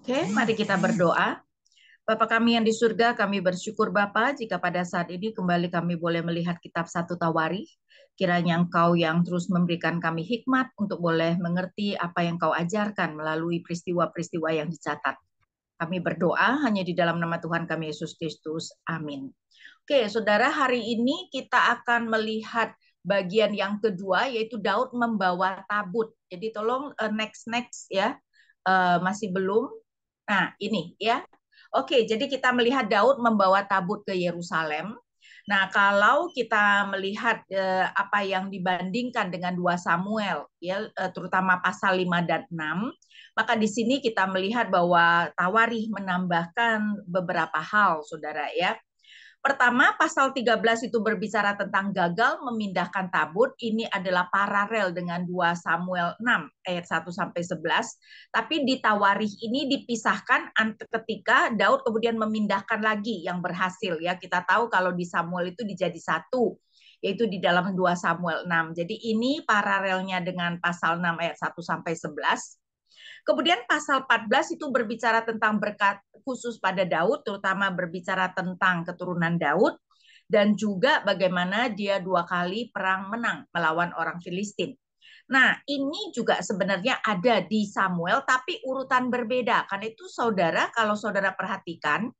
Oke, mari kita berdoa. Bapa kami yang di surga, kami bersyukur Bapa jika pada saat ini kembali kami boleh melihat kitab 1 Tawarikh. Kiranya Engkau yang terus memberikan kami hikmat untuk boleh mengerti apa yang Kau ajarkan melalui peristiwa-peristiwa yang dicatat. Kami berdoa hanya di dalam nama Tuhan kami Yesus Kristus. Amin. Oke, saudara, hari ini kita akan melihat bagian yang kedua, yaitu Daud membawa tabut. Jadi tolong next ya, masih belum. Nah, ini ya. Oke, jadi kita melihat Daud membawa tabut ke Yerusalem. Nah, kalau kita melihat apa yang dibandingkan dengan 2 Samuel, ya, terutama pasal 5 dan 6, maka di sini kita melihat bahwa Tawarikh menambahkan beberapa hal, saudara ya. Pertama, pasal 13 itu berbicara tentang gagal memindahkan tabut. Ini adalah paralel dengan 2 Samuel 6 ayat 1 sampai 11. Tapi di Tawarikh ini dipisahkan ketika Daud kemudian memindahkan lagi yang berhasil ya. Kita tahu kalau di Samuel itu dijadi satu, yaitu di dalam 2 Samuel 6. Jadi ini paralelnya dengan pasal 6 ayat 1 sampai 11. Kemudian pasal 14 itu berbicara tentang berkat khusus pada Daud, terutama berbicara tentang keturunan Daud, dan juga bagaimana dia 2 kali perang menang melawan orang Filistin. Nah, ini juga sebenarnya ada di Samuel, tapi urutan berbeda. Karena itu saudara, kalau saudara perhatikan,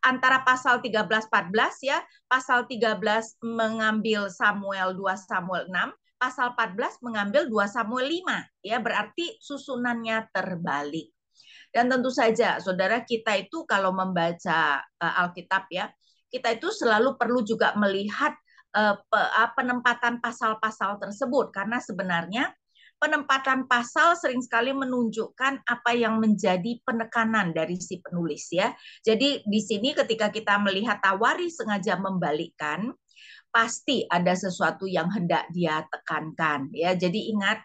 antara pasal 13-14 ya, pasal 13 mengambil Samuel 2 Samuel 6, pasal 14 mengambil 2 Samuel 5, ya berarti susunannya terbalik. Dan tentu saja saudara, kita itu kalau membaca Alkitab ya, kita itu selalu perlu juga melihat penempatan pasal-pasal tersebut, karena sebenarnya penempatan pasal sering sekali menunjukkan apa yang menjadi penekanan dari si penulis ya. Jadi di sini ketika kita melihat Tawarikh sengaja membalikkan, pasti ada sesuatu yang hendak dia tekankan ya. Jadi ingat,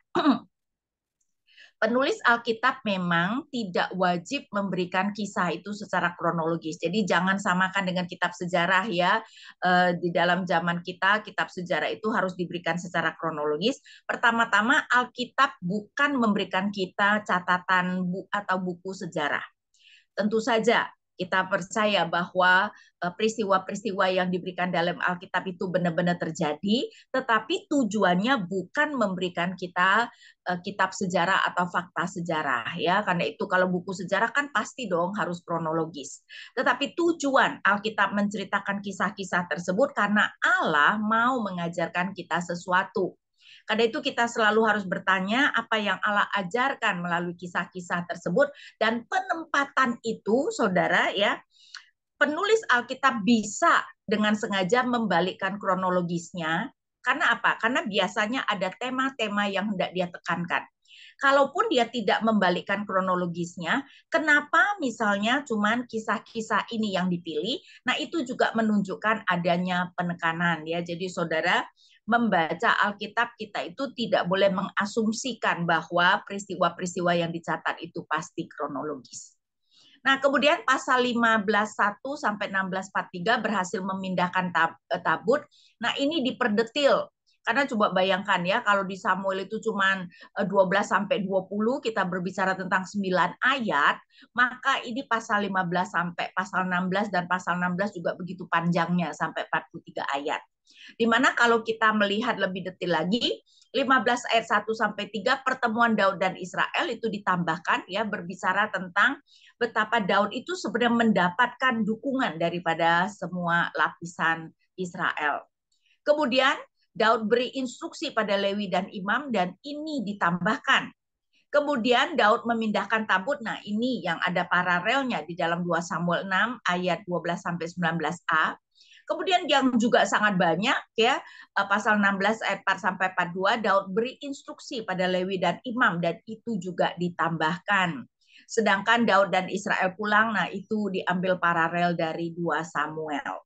penulis Alkitab memang tidak wajib memberikan kisah itu secara kronologis. Jadi jangan samakan dengan kitab sejarah ya. Di dalam zaman kita, kitab sejarah itu harus diberikan secara kronologis. Pertama-tama, Alkitab bukan memberikan kita catatan atau buku sejarah. Tentu saja kita percaya bahwa peristiwa-peristiwa yang diberikan dalam Alkitab itu benar-benar terjadi, tetapi tujuannya bukan memberikan kita kitab sejarah atau fakta sejarah ya. Karena itu kalau buku sejarah kan pasti dong harus kronologis. Tetapi tujuan Alkitab menceritakan kisah-kisah tersebut karena Allah mau mengajarkan kita sesuatu. Karena itu kita selalu harus bertanya apa yang Allah ajarkan melalui kisah-kisah tersebut, dan penempatan itu saudara ya, penulis Alkitab bisa dengan sengaja membalikkan kronologisnya. Karena apa? Karena biasanya ada tema-tema yang hendak dia tekankan. Kalaupun dia tidak membalikkan kronologisnya, kenapa misalnya cuman kisah-kisah ini yang dipilih? Nah, itu juga menunjukkan adanya penekanan ya. Jadi saudara, membaca Alkitab kita itu tidak boleh mengasumsikan bahwa peristiwa-peristiwa yang dicatat itu pasti kronologis. Nah, kemudian pasal 15:1 sampai 16:43 berhasil memindahkan tabut. Nah, ini diperdetil. Karena coba bayangkan ya, kalau di Samuel itu cuma 12 sampai 20, kita berbicara tentang 9 ayat, maka ini pasal 15 sampai pasal 16 dan pasal 16 juga begitu panjangnya sampai 43 ayat. Dimana kalau kita melihat lebih detail lagi, 15 ayat 1 sampai 3 pertemuan Daud dan Israel itu ditambahkan ya, berbicara tentang betapa Daud itu sebenarnya mendapatkan dukungan daripada semua lapisan Israel. Kemudian Daud beri instruksi pada Lewi dan imam, dan ini ditambahkan. Kemudian Daud memindahkan tabut. Nah, ini yang ada paralelnya di dalam 2 Samuel 6 ayat 12 sampai 19a. Kemudian yang juga sangat banyak ya, pasal 16 ayat 4 sampai 42, Daud beri instruksi pada Lewi dan imam, dan itu juga ditambahkan. Sedangkan Daud dan Israel pulang, nah itu diambil paralel dari 2 Samuel.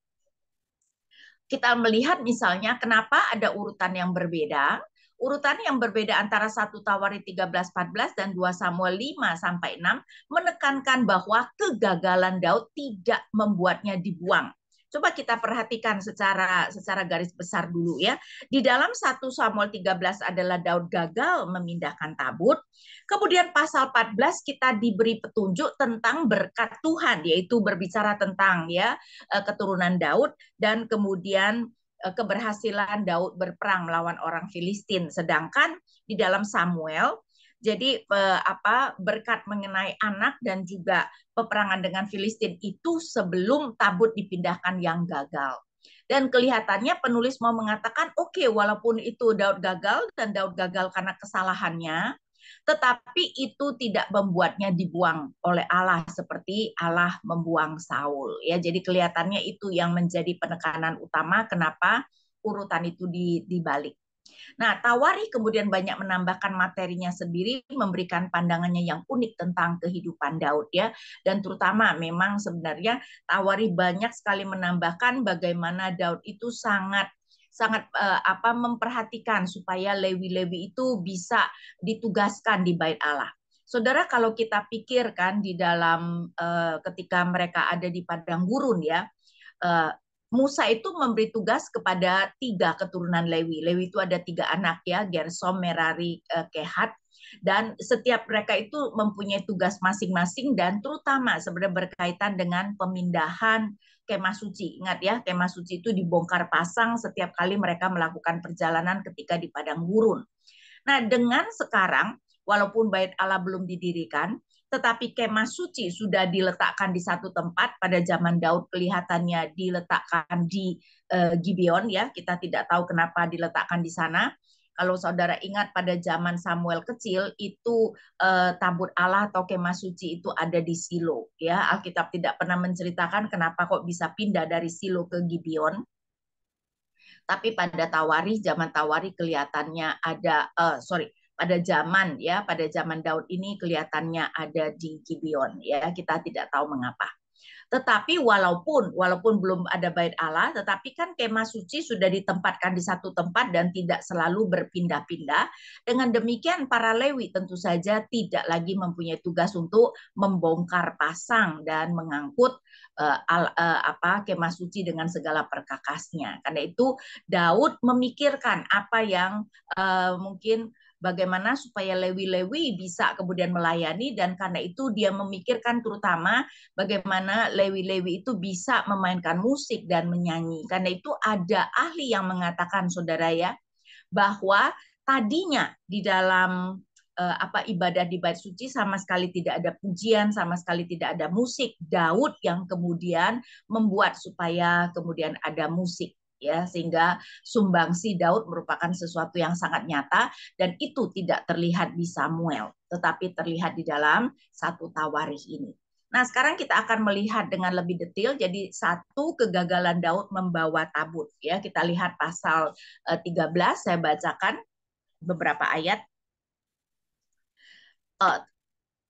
Kita melihat misalnya kenapa ada urutan yang berbeda. Urutan yang berbeda antara 1 Tawarikh 13-14 dan 2 Samuel 5-6 menekankan bahwa kegagalan Daud tidak membuatnya dibuang. Coba kita perhatikan secara garis besar dulu ya. Di dalam 1 Samuel 13 adalah Daud gagal memindahkan tabut. Kemudian pasal 14 kita diberi petunjuk tentang berkat Tuhan, yaitu berbicara tentang ya keturunan Daud dan kemudian keberhasilan Daud berperang melawan orang Filistin. Sedangkan di dalam Samuel jadi berkat mengenai anak dan juga peperangan dengan Filistin itu sebelum tabut dipindahkan yang gagal. Dan kelihatannya penulis mau mengatakan, oke, walaupun itu Daud gagal dan Daud gagal karena kesalahannya, tetapi itu tidak membuatnya dibuang oleh Allah seperti Allah membuang Saul. Ya, jadi kelihatannya itu yang menjadi penekanan utama kenapa urutan itu dibalik. Nah, Tawari kemudian banyak menambahkan materinya sendiri, memberikan pandangannya yang unik tentang kehidupan Daud ya. Dan terutama memang sebenarnya Tawari banyak sekali menambahkan bagaimana Daud itu sangat memperhatikan supaya Lewi-Lewi itu bisa ditugaskan di Bait Allah. Saudara, kalau kita pikirkan di dalam ketika mereka ada di padang gurun ya, Musa itu memberi tugas kepada 3 keturunan Lewi. Lewi itu ada 3 anak ya, Gersom, Merari, Kehat. Dan setiap mereka itu mempunyai tugas masing-masing dan terutama sebenarnya berkaitan dengan pemindahan kemah suci. Ingat ya, kemah suci itu dibongkar pasang setiap kali mereka melakukan perjalanan ketika di padang gurun. Nah, dengan sekarang, walaupun Bait Allah belum didirikan, tetapi kemah suci sudah diletakkan di satu tempat. Pada zaman Daud kelihatannya diletakkan di Gibeon ya, kita tidak tahu kenapa diletakkan di sana. Kalau saudara ingat pada zaman Samuel kecil itu tabut Allah atau kemah suci itu ada di Silo ya. Alkitab tidak pernah menceritakan kenapa kok bisa pindah dari Silo ke Gibeon. Tapi pada Tawari, zaman Tawari kelihatannya ada pada zaman Daud ini kelihatannya ada di Gibeon ya, kita tidak tahu mengapa. Tetapi walaupun belum ada Bait Allah, tetapi kan kemah suci sudah ditempatkan di satu tempat dan tidak selalu berpindah-pindah. Dengan demikian para Lewi tentu saja tidak lagi mempunyai tugas untuk membongkar pasang dan mengangkut kemah suci dengan segala perkakasnya. Karena itu Daud memikirkan apa yang mungkin bagaimana supaya Lewi-Lewi bisa kemudian melayani, dan karena itu dia memikirkan terutama bagaimana Lewi-Lewi itu bisa memainkan musik dan menyanyi. Karena itu ada ahli yang mengatakan, saudara ya, bahwa tadinya di dalam ibadah di bait suci sama sekali tidak ada pujian, sama sekali tidak ada musik. Daud yang kemudian membuat supaya kemudian ada musik ya, sehingga sumbangsi Daud merupakan sesuatu yang sangat nyata dan itu tidak terlihat di Samuel, tetapi terlihat di dalam 1 Tawarikh ini. Nah, sekarang kita akan melihat dengan lebih detail. Jadi 1, kegagalan Daud membawa tabut ya. Kita lihat pasal 13, saya bacakan beberapa ayat.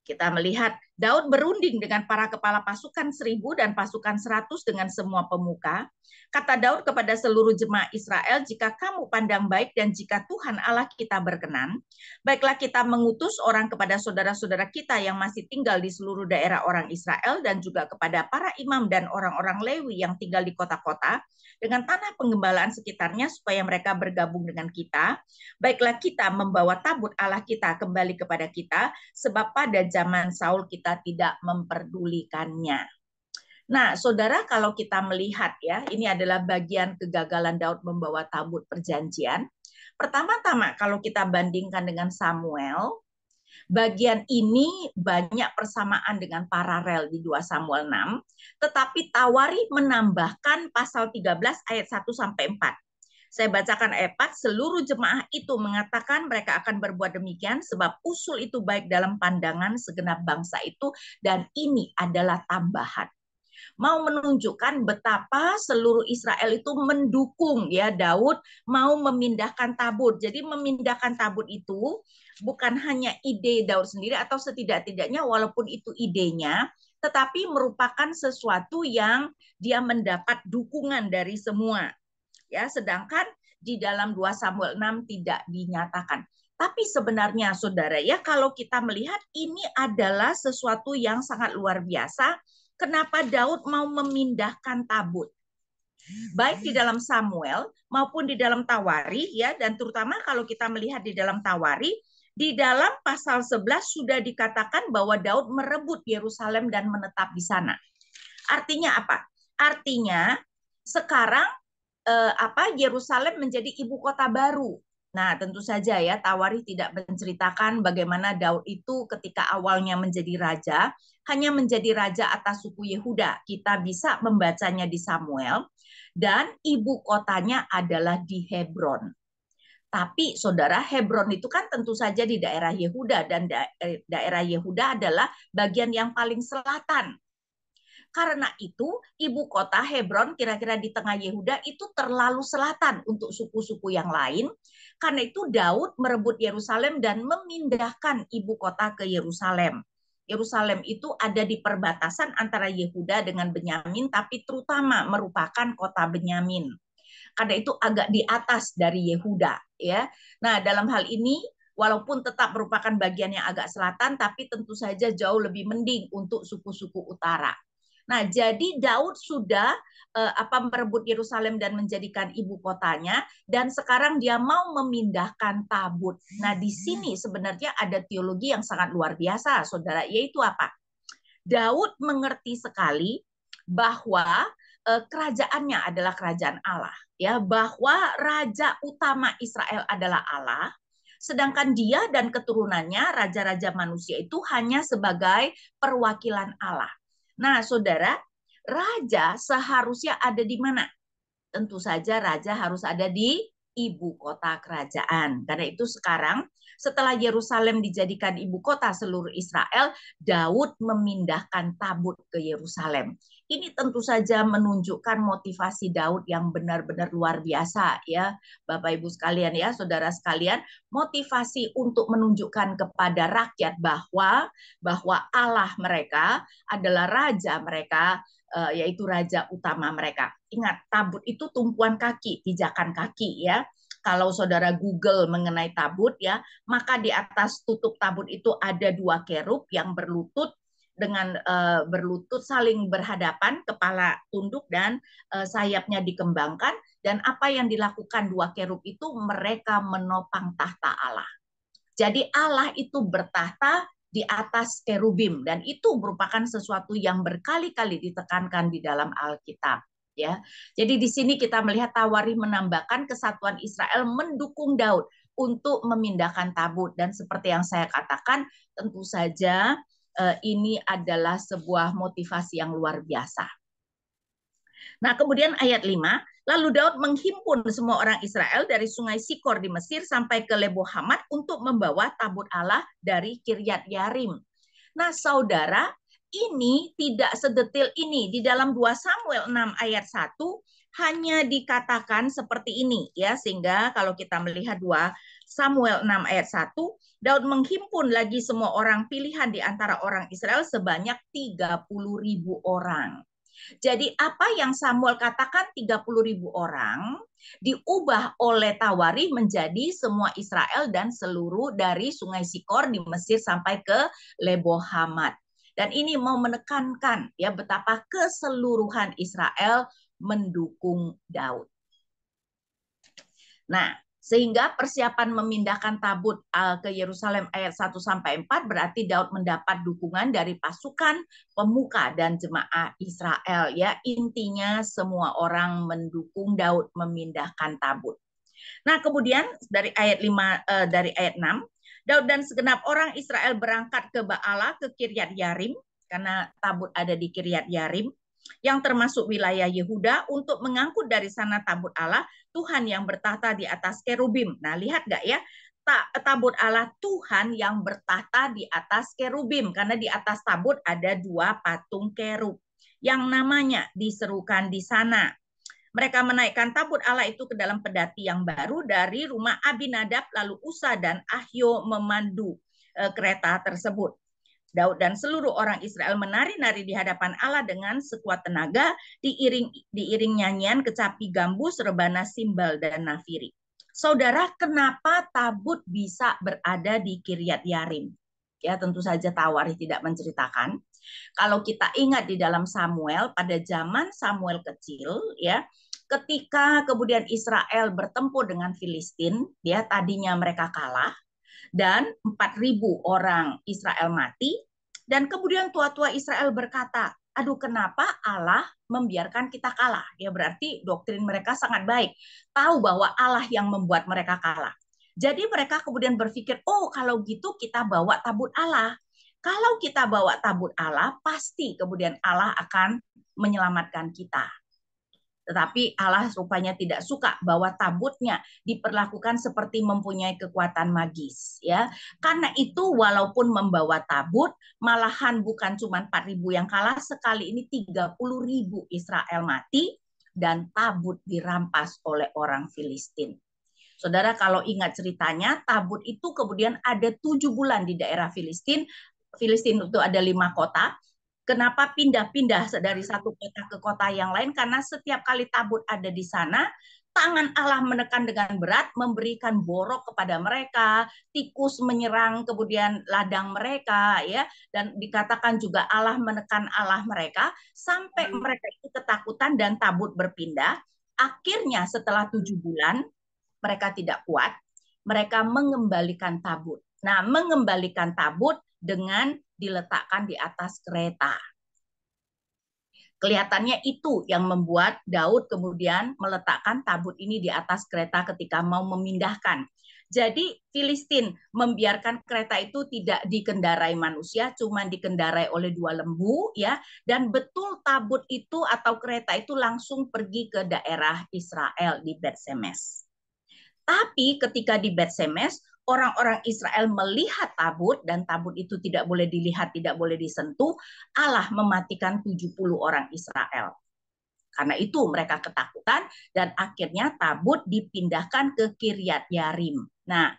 Kita melihat Daud berunding dengan para kepala pasukan 1000 dan pasukan 100 dengan semua pemuka. Kata Daud kepada seluruh jemaah Israel, jika kamu pandang baik dan jika Tuhan Allah kita berkenan, baiklah kita mengutus orang kepada saudara-saudara kita yang masih tinggal di seluruh daerah orang Israel dan juga kepada para imam dan orang-orang Lewi yang tinggal di kota-kota dengan tanah penggembalaan sekitarnya supaya mereka bergabung dengan kita. Baiklah kita membawa tabut Allah kita kembali kepada kita, sebab pada zaman Saul kita tidak memperdulikannya. Nah, saudara, kalau kita melihat ya, ini adalah bagian kegagalan Daud membawa tabut perjanjian. Pertama-tama kalau kita bandingkan dengan Samuel, bagian ini banyak persamaan dengan paralel di 2 Samuel 6, tetapi Tawari menambahkan pasal 13 ayat 1 sampai 4. Saya bacakan ayat 4, seluruh jemaah itu mengatakan mereka akan berbuat demikian sebab usul itu baik dalam pandangan segenap bangsa itu dan ini adalah tambahan. Mau menunjukkan betapa seluruh Israel itu mendukung ya Daud mau memindahkan tabut. Jadi memindahkan tabut itu bukan hanya ide Daud sendiri atau setidak-tidaknya walaupun itu idenya, tetapi merupakan sesuatu yang dia mendapat dukungan dari semua. Ya, sedangkan di dalam 2 Samuel 6 tidak dinyatakan. Tapi sebenarnya saudara ya, kalau kita melihat ini adalah sesuatu yang sangat luar biasa. Kenapa Daud mau memindahkan tabut? Baik di dalam Samuel maupun di dalam Tawari ya, dan terutama kalau kita melihat di dalam Tawari, Di dalam pasal 11 sudah dikatakan bahwa Daud merebut Yerusalem dan menetap di sana. Artinya apa? Artinya sekarang Yerusalem menjadi ibu kota baru. Nah, tentu saja ya, Tawarikh tidak menceritakan bagaimana Daud itu ketika awalnya menjadi raja, hanya menjadi raja atas suku Yehuda. Kita bisa membacanya di Samuel, dan ibu kotanya adalah di Hebron. Tapi saudara, Hebron itu kan tentu saja di daerah Yehuda, dan daerah Yehuda adalah bagian yang paling selatan. Karena itu, ibu kota Hebron kira-kira di tengah Yehuda itu terlalu selatan untuk suku-suku yang lain. Karena itu Daud merebut Yerusalem dan memindahkan ibu kota ke Yerusalem. Yerusalem itu ada di perbatasan antara Yehuda dengan Benyamin, tapi terutama merupakan kota Benyamin. Karena itu agak di atas dari Yehuda, ya. Nah, dalam hal ini walaupun tetap merupakan bagian yang agak selatan, tapi tentu saja jauh lebih mending untuk suku-suku utara. Nah, jadi Daud sudah merebut Yerusalem dan menjadikan ibu kotanya, dan sekarang dia mau memindahkan tabut. Nah, di sini sebenarnya ada teologi yang sangat luar biasa, saudara, yaitu apa? Daud mengerti sekali bahwa kerajaannya adalah kerajaan Allah, ya, bahwa raja utama Israel adalah Allah, sedangkan dia dan keturunannya raja-raja manusia itu hanya sebagai perwakilan Allah. Nah, saudara, raja seharusnya ada di mana? Tentu saja raja harus ada di ibu kota kerajaan. Karena itu sekarang setelah Yerusalem dijadikan ibu kota seluruh Israel, Daud memindahkan tabut ke Yerusalem. Ini tentu saja menunjukkan motivasi Daud yang benar-benar luar biasa, ya, Bapak Ibu sekalian, ya, saudara sekalian, motivasi untuk menunjukkan kepada rakyat bahwa Allah mereka adalah raja mereka, yaitu raja utama mereka. Ingat, tabut itu tumpuan kaki, pijakan kaki, ya. Kalau saudara Google mengenai tabut, ya, maka di atas tutup tabut itu ada 2 kerub yang berlutut dengan berlutut saling berhadapan, kepala tunduk dan sayapnya dikembangkan. Dan apa yang dilakukan 2 kerub itu, mereka menopang tahta Allah. Jadi Allah itu bertahta di atas kerubim, dan itu merupakan sesuatu yang berkali-kali ditekankan di dalam Alkitab, ya. Jadi di sini kita melihat Tawarikh menambahkan kesatuan Israel mendukung Daud untuk memindahkan tabut, dan seperti yang saya katakan, tentu saja ini adalah sebuah motivasi yang luar biasa. Nah, kemudian ayat 5, lalu Daud menghimpun semua orang Israel dari sungai Sikor di Mesir sampai ke Lebo Hamat untuk membawa tabut Allah dari Kiryat Yarim. Nah, saudara, ini tidak sedetil ini. Di dalam 2 Samuel 6 ayat 1 hanya dikatakan seperti ini, ya, sehingga kalau kita melihat 2 Samuel 6 ayat 1, Daud menghimpun lagi semua orang pilihan di antara orang Israel sebanyak 30.000 orang. Jadi apa yang Samuel katakan 30.000 orang diubah oleh Tawarikh menjadi semua Israel dan seluruh dari sungai Sikor di Mesir sampai ke Lebo Hamat. Dan ini mau menekankan, ya, betapa keseluruhan Israel mendukung Daud. Nah, sehingga persiapan memindahkan tabut ke Yerusalem ayat 1 sampai 4 berarti Daud mendapat dukungan dari pasukan pemuka dan jemaah Israel, ya. Intinya semua orang mendukung Daud memindahkan tabut. Nah, kemudian dari ayat 6, Daud dan segenap orang Israel berangkat ke Baalah ke Kiryat Yarim, karena tabut ada di Kiryat Yarim, yang termasuk wilayah Yehuda, untuk mengangkut dari sana tabut Allah Tuhan yang bertahta di atas kerubim. Nah, lihat gak ya, tabut Allah Tuhan yang bertahta di atas kerubim, karena di atas tabut ada 2 patung kerub yang namanya diserukan di sana. Mereka menaikkan tabut Allah itu ke dalam pedati yang baru dari rumah Abinadab, lalu Usa dan Ahio memandu kereta tersebut. Daud dan seluruh orang Israel menari-nari di hadapan Allah dengan sekuat tenaga, diiring nyanyian, kecapi gambus, rebana, simbal, dan nafiri. Saudara, kenapa tabut bisa berada di Kiryat Yarim? Ya, tentu saja Tawarikh tidak menceritakan. Kalau kita ingat di dalam Samuel, pada zaman Samuel kecil, ya, ketika kemudian Israel bertempur dengan Filistin, ya, tadinya mereka kalah, dan 4.000 orang Israel mati. Dan kemudian tua-tua Israel berkata, aduh kenapa Allah membiarkan kita kalah? Ya berarti doktrin mereka sangat baik. Tahu bahwa Allah yang membuat mereka kalah. Jadi mereka kemudian berpikir, oh kalau gitu kita bawa tabut Allah. Kalau kita bawa tabut Allah, pasti kemudian Allah akan menyelamatkan kita. Tetapi Allah rupanya tidak suka bahwa tabutnya diperlakukan seperti mempunyai kekuatan magis, ya. Karena itu walaupun membawa tabut, malahan bukan cuma 4.000 yang kalah, sekali ini 30.000 Israel mati dan tabut dirampas oleh orang Filistin. Saudara kalau ingat ceritanya, tabut itu kemudian ada 7 bulan di daerah Filistin. Filistin itu ada 5 kota. Kenapa pindah-pindah dari satu kota ke kota yang lain? Karena setiap kali tabut ada di sana, tangan Allah menekan dengan berat, memberikan borok kepada mereka, tikus menyerang kemudian ladang mereka, ya, dan dikatakan juga Allah menekan Allah mereka sampai mereka itu ketakutan dan tabut berpindah. Akhirnya setelah 7 bulan mereka tidak kuat, mereka mengembalikan tabut. Nah, mengembalikan tabut dengan diletakkan di atas kereta. Kelihatannya itu yang membuat Daud kemudian meletakkan tabut ini di atas kereta ketika mau memindahkan. Jadi Filistin membiarkan kereta itu tidak dikendarai manusia, cuma dikendarai oleh 2 lembu, ya. Dan betul tabut itu atau kereta itu langsung pergi ke daerah Israel di Bet-Semes. Tapi ketika di Bet-Semes, orang-orang Israel melihat tabut, dan tabut itu tidak boleh dilihat, tidak boleh disentuh, Allah mematikan 70 orang Israel. Karena itu mereka ketakutan, dan akhirnya tabut dipindahkan ke Kiryat Yarim. Nah,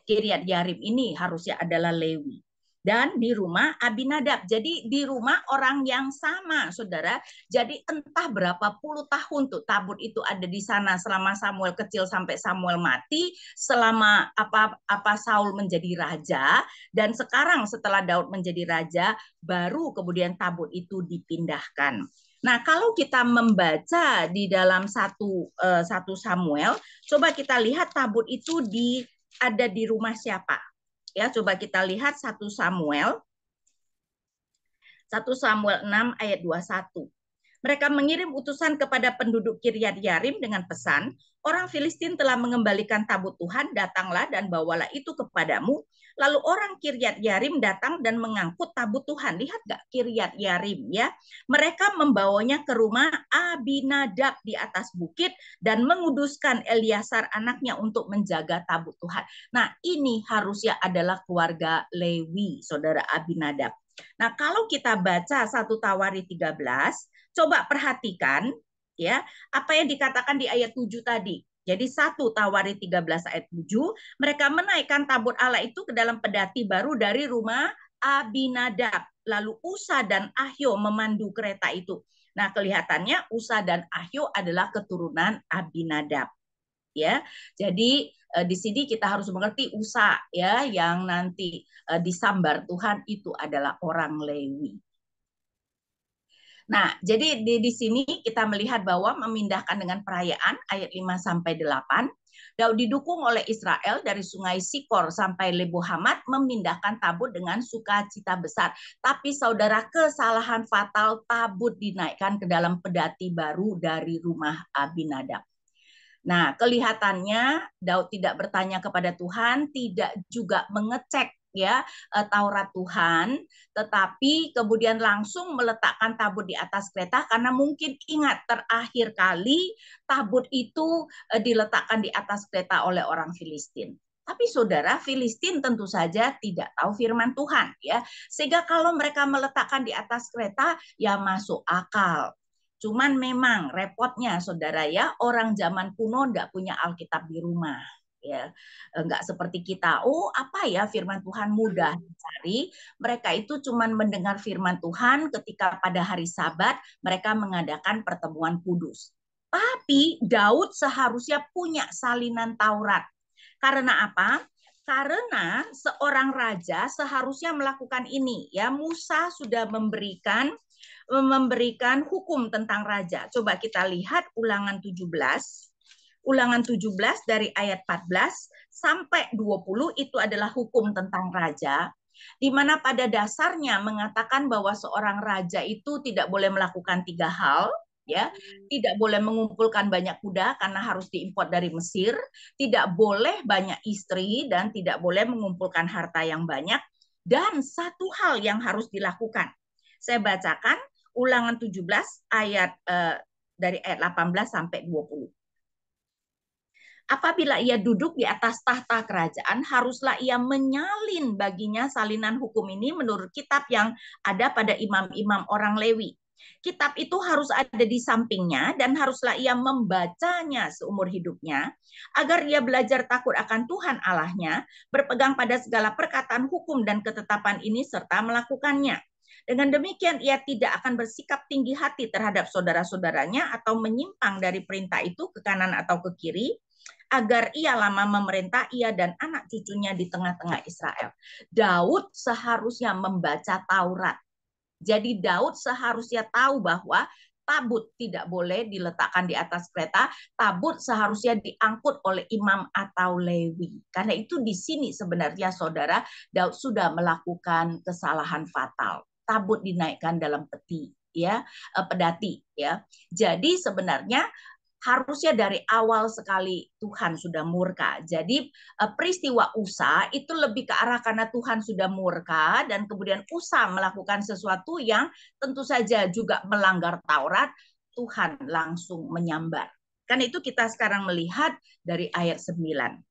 Kiryat Yarim ini harusnya adalah Lewi. Dan di rumah Abinadab. Jadi di rumah orang yang sama, saudara. Jadi entah berapa puluh tahun tuh tabut itu ada di sana selama Samuel kecil sampai Samuel mati, selama apa Saul menjadi raja, dan sekarang setelah Daud menjadi raja, baru kemudian tabut itu dipindahkan. Nah, kalau kita membaca di dalam satu Samuel, coba kita lihat tabut itu ada di rumah siapa. Ya, coba kita lihat 1 Samuel 6 ayat 21. Mereka mengirim utusan kepada penduduk Kiryat Yarim dengan pesan, orang Filistin telah mengembalikan tabut Tuhan, datanglah dan bawalah itu kepadamu. Lalu orang Kiryat Yarim datang dan mengangkut tabut Tuhan. Lihat gak Kiryat Yarim, ya? Mereka membawanya ke rumah Abinadab di atas bukit dan menguduskan Eliasar anaknya untuk menjaga tabut Tuhan. Nah, ini harusnya adalah keluarga Lewi, saudara Abinadab. Nah, kalau kita baca 1 Tawari 13, coba perhatikan ya, apa yang dikatakan di ayat 7 tadi. Jadi 1 Tawari 13 ayat 7, mereka menaikkan tabut Allah itu ke dalam pedati baru dari rumah Abinadab. Lalu Usa dan Ahio memandu kereta itu. Nah, kelihatannya Usa dan Ahio adalah keturunan Abinadab. Ya, jadi di sini kita harus mengerti Usa, ya, yang nanti disambar Tuhan itu adalah orang Lewi. Nah, jadi di sini kita melihat bahwa memindahkan dengan perayaan ayat 5 sampai 8. Daud didukung oleh Israel dari sungai Sikor sampai Lebo Hamat memindahkan tabut dengan sukacita besar. Tapi saudara, kesalahan fatal, tabut dinaikkan ke dalam pedati baru dari rumah Abinadab. Nah, kelihatannya Daud tidak bertanya kepada Tuhan, tidak juga mengecek ya Taurat Tuhan, tetapi kemudian langsung meletakkan tabut di atas kereta karena mungkin ingat terakhir kali tabut itu diletakkan di atas kereta oleh orang Filistin. Tapi saudara, Filistin tentu saja tidak tahu firman Tuhan ya. Sehingga kalau mereka meletakkan di atas kereta ya masuk akal. Cuman memang repotnya saudara ya, orang zaman kuno enggak punya Alkitab di rumah. Ya, enggak seperti kita. Oh, apa ya firman Tuhan mudah dicari. Mereka itu cuman mendengar firman Tuhan ketika pada hari Sabat mereka mengadakan pertemuan kudus. Tapi Daud seharusnya punya salinan Taurat. Karena apa? Karena seorang raja seharusnya melakukan ini. Ya, Musa sudah memberikan hukum tentang raja. Coba kita lihat Ulangan 17. Ulangan 17 dari ayat 14 sampai 20 itu adalah hukum tentang raja, di mana pada dasarnya mengatakan bahwa seorang raja itu tidak boleh melakukan 3 hal, ya, tidak boleh mengumpulkan banyak kuda karena harus diimpor dari Mesir, tidak boleh banyak istri, dan tidak boleh mengumpulkan harta yang banyak. Dan satu hal yang harus dilakukan, saya bacakan Ulangan 17 ayat dari ayat 18 sampai 20. Apabila ia duduk di atas tahta kerajaan, haruslah ia menyalin baginya salinan hukum ini menurut kitab yang ada pada imam-imam orang Lewi. Kitab itu harus ada di sampingnya dan haruslah ia membacanya seumur hidupnya, agar ia belajar takut akan Tuhan Allahnya, berpegang pada segala perkataan hukum dan ketetapan ini serta melakukannya. Dengan demikian ia tidak akan bersikap tinggi hati terhadap saudara-saudaranya atau menyimpang dari perintah itu ke kanan atau ke kiri, agar ia lama memerintah ia dan anak cucunya di tengah-tengah Israel. Daud seharusnya membaca Taurat. Jadi Daud seharusnya tahu bahwa tabut tidak boleh diletakkan di atas kereta, tabut seharusnya diangkut oleh imam atau Lewi. Karena itu di sini sebenarnya saudara, Daud sudah melakukan kesalahan fatal. Tabut dinaikkan dalam peti, ya, pedati, ya. Jadi sebenarnya harusnya dari awal sekali Tuhan sudah murka. Jadi peristiwa Usa itu lebih ke arah karena Tuhan sudah murka dan kemudian Usa melakukan sesuatu yang tentu saja juga melanggar Taurat, Tuhan langsung menyambar. Kan itu kita sekarang melihat dari ayat 9.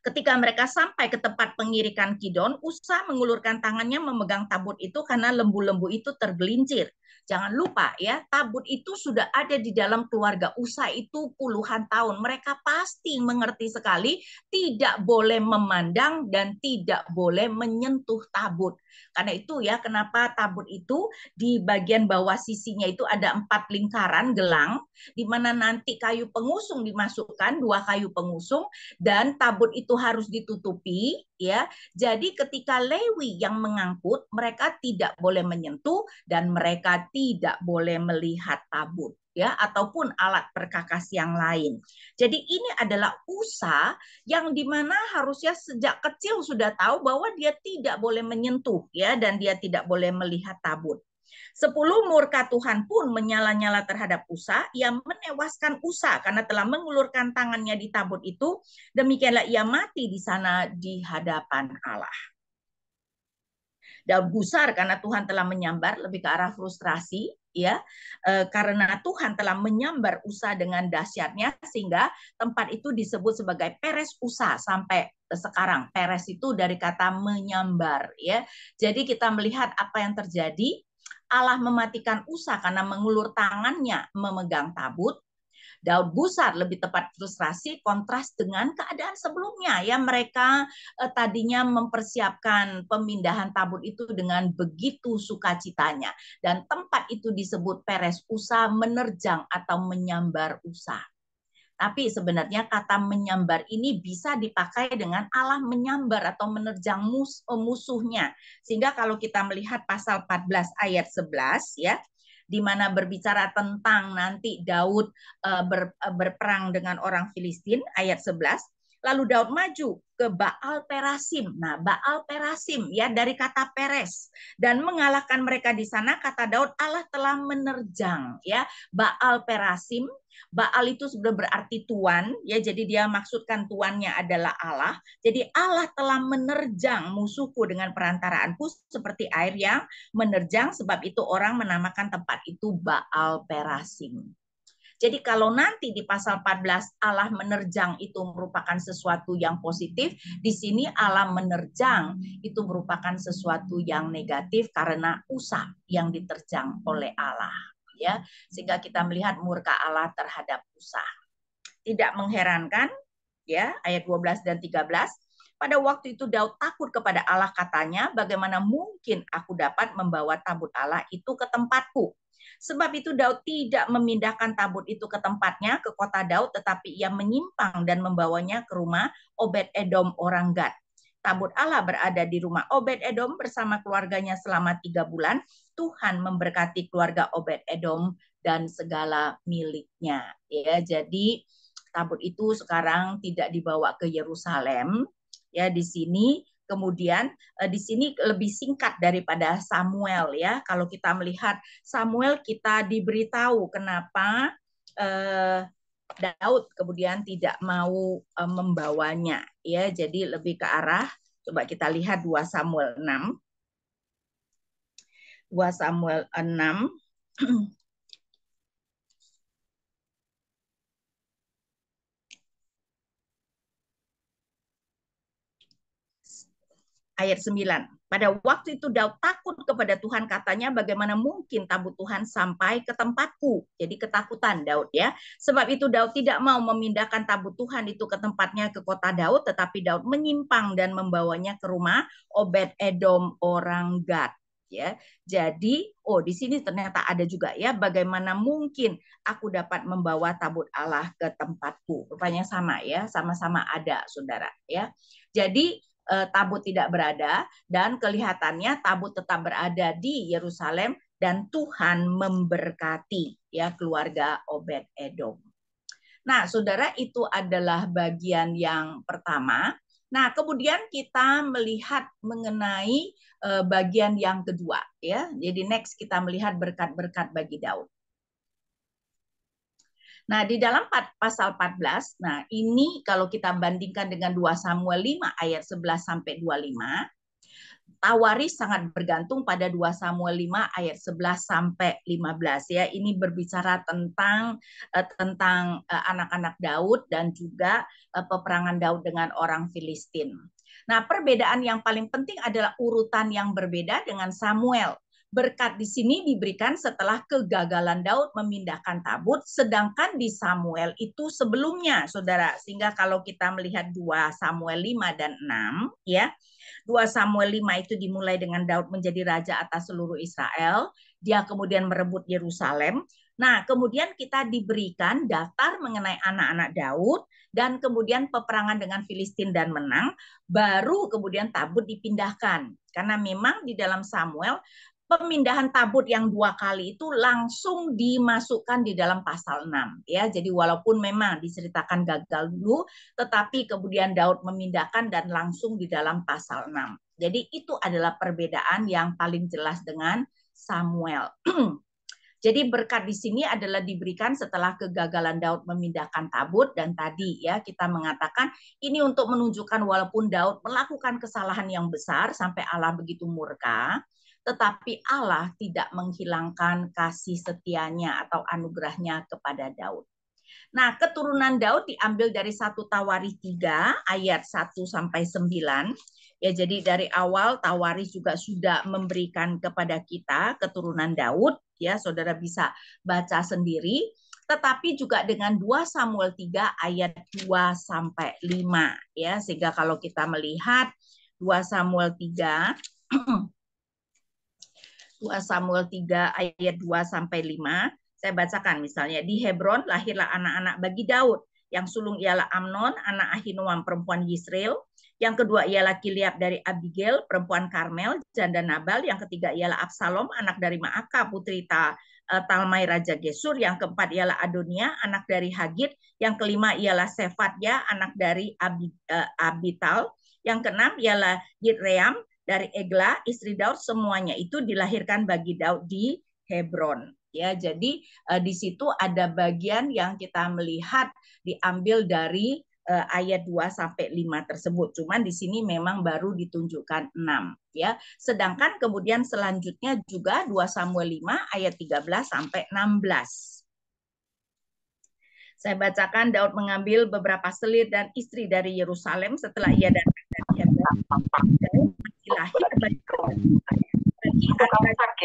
Ketika mereka sampai ke tempat pengirikan Kidon, Usa mengulurkan tangannya memegang tabut itu karena lembu-lembu itu tergelincir. Jangan lupa ya, tabut itu sudah ada di dalam keluarga Usa itu puluhan tahun. Mereka pasti mengerti sekali tidak boleh memandang dan tidak boleh menyentuh tabut. Karena itu ya, kenapa tabut itu di bagian bawah sisinya itu ada 4 lingkaran gelang, di mana nanti kayu pengusung dimasukkan, 2 kayu pengusung, dan tabut itu harus ditutupi, ya. Jadi ketika Lewi yang mengangkut, mereka tidak boleh menyentuh dan mereka tidak boleh melihat tabut, ya, ataupun alat perkakas yang lain. Jadi ini adalah Usa yang dimana harusnya sejak kecil sudah tahu bahwa dia tidak boleh menyentuh, ya, dan dia tidak boleh melihat tabut. 10 murka Tuhan pun menyala-nyala terhadap Usa, ia menewaskan Usa karena telah mengulurkan tangannya di tabut itu, demikianlah ia mati di sana di hadapan Allah. Daud gusar karena Tuhan telah menyambar, lebih ke arah frustrasi, ya, karena Tuhan telah menyambar Usa dengan dahsyatnya sehingga tempat itu disebut sebagai Peres Usa sampai sekarang. Peres itu dari kata menyambar, ya. Jadi kita melihat apa yang terjadi. Allah mematikan Usa karena mengulur tangannya memegang tabut. Daud gusar, lebih tepat frustrasi, kontras dengan keadaan sebelumnya, ya, mereka tadinya mempersiapkan pemindahan tabut itu dengan begitu sukacitanya, dan tempat itu disebut Peres Usa, menerjang atau menyambar Usa. Tapi sebenarnya kata menyambar ini bisa dipakai dengan Allah menyambar atau menerjang musuhnya. Sehingga kalau kita melihat pasal 14 ayat 11, ya, di mana berbicara tentang nanti Daud berperang dengan orang Filistin, ayat 11, lalu Daud maju ke Baal Perasim. Nah, Baal Perasim, ya, dari kata Peres, dan mengalahkan mereka di sana. Kata Daud, Allah telah menerjang, ya, Baal Perasim. Baal itu sebenarnya berarti tuan, ya, jadi dia maksudkan tuannya adalah Allah. Jadi Allah telah menerjang musuhku dengan perantaraanku seperti air yang menerjang, sebab itu orang menamakan tempat itu Baal Perasim. Jadi kalau nanti di pasal 14 Allah menerjang itu merupakan sesuatu yang positif, di sini Allah menerjang itu merupakan sesuatu yang negatif karena Usa yang diterjang oleh Allah, ya. Sehingga kita melihat murka Allah terhadap Usa. Tidak mengherankan, ya, ayat 12 dan 13. Pada waktu itu Daud takut kepada Allah, katanya, bagaimana mungkin aku dapat membawa tabut Allah itu ke tempatku? Sebab itu Daud tidak memindahkan tabut itu ke tempatnya, ke kota Daud, tetapi ia menyimpang dan membawanya ke rumah Obed-Edom orang Gad. Tabut Allah berada di rumah Obed-Edom bersama keluarganya selama 3 bulan. Tuhan memberkati keluarga Obed-Edom dan segala miliknya. Ya, jadi tabut itu sekarang tidak dibawa ke Yerusalem. Ya, di sini kemudian di sini lebih singkat daripada Samuel ya. Kalau kita melihat Samuel, kita diberitahu kenapa Daud kemudian tidak mau membawanya ya. Jadi lebih ke arah, coba kita lihat 2 Samuel 6. 2 Samuel 6 ayat 9. Pada waktu itu Daud takut kepada Tuhan, katanya bagaimana mungkin tabut Tuhan sampai ke tempatku. Jadi ketakutan Daud ya. Sebab itu Daud tidak mau memindahkan tabut Tuhan itu ke tempatnya ke kota Daud, tetapi Daud menyimpang dan membawanya ke rumah Obed Edom orang Gad. Ya, jadi di sini ternyata ada juga ya, bagaimana mungkin aku dapat membawa tabut Allah ke tempatku. Rupanya sama ya, sama-sama ada saudara ya. Jadi tabut tidak berada dan kelihatannya tabut tetap berada di Yerusalem dan Tuhan memberkati ya keluarga Obed Edom. Nah, saudara, itu adalah bagian yang pertama. Nah, kemudian kita melihat mengenai bagian yang kedua ya. Jadi next kita melihat berkat-berkat bagi Daud. Nah, di dalam pasal 14, nah ini kalau kita bandingkan dengan 2 Samuel 5 ayat 11 sampai 25, Tawaris sangat bergantung pada 2 Samuel 5 ayat 11 sampai 15 ya. Ini berbicara tentang anak-anak Daud dan juga peperangan Daud dengan orang Filistin. Nah, perbedaan yang paling penting adalah urutan yang berbeda dengan Samuel. Berkat di sini diberikan setelah kegagalan Daud memindahkan tabut, sedangkan di Samuel itu sebelumnya, saudara. Sehingga kalau kita melihat 2 Samuel 5 dan 6, ya, 2 Samuel 5 itu dimulai dengan Daud menjadi raja atas seluruh Israel. Dia kemudian merebut Yerusalem. Nah, kemudian kita diberikan daftar mengenai anak-anak Daud, dan kemudian peperangan dengan Filistin dan menang, baru kemudian tabut dipindahkan. Karena memang di dalam Samuel, pemindahan tabut yang 2 kali itu langsung dimasukkan di dalam pasal 6 ya. Jadi walaupun memang diceritakan gagal dulu, tetapi kemudian Daud memindahkan dan langsung di dalam pasal 6. Jadi itu adalah perbedaan yang paling jelas dengan Samuel. Jadi berkat di sini adalah diberikan setelah kegagalan Daud memindahkan tabut, dan tadi ya kita mengatakan ini untuk menunjukkan walaupun Daud melakukan kesalahan yang besar sampai Allah begitu murka, tetapi Allah tidak menghilangkan kasih setianya atau anugerahnya kepada Daud. Nah, keturunan Daud diambil dari 1 Tawarikh 3 ayat 1 sampai 9. Ya, jadi dari awal Tawarikh juga sudah memberikan kepada kita keturunan Daud, ya, saudara bisa baca sendiri. Tetapi juga dengan 2 Samuel 3 ayat 2 sampai 5, ya, sehingga kalau kita melihat 2 Samuel 3 2 Samuel 3 ayat 2 sampai 5, saya bacakan misalnya, di Hebron lahirlah anak-anak bagi Daud. Yang sulung ialah Amnon, anak Ahinoam perempuan Yisrael. Yang kedua ialah Kiliab dari Abigail, perempuan Karmel, janda Nabal. Yang ketiga ialah Absalom, anak dari Maaka, putri Talmai Raja Gesur. Yang keempat ialah Adonia, anak dari Hagit. Yang kelima ialah Sefatya, anak dari Abital. Yang keenam ialah Yitream dari Egla, istri Daud. Semuanya itu dilahirkan bagi Daud di Hebron. Ya, jadi di situ ada bagian yang kita melihat diambil dari ayat 2 sampai 5 tersebut. Cuman di sini memang baru ditunjukkan 6 ya. Sedangkan kemudian selanjutnya juga 2 Samuel 5 ayat 13 sampai 16. Saya bacakan, Daud mengambil beberapa selir dan istri dari Yerusalem setelah ia datang dari Hebron. Daud lahir bagi anak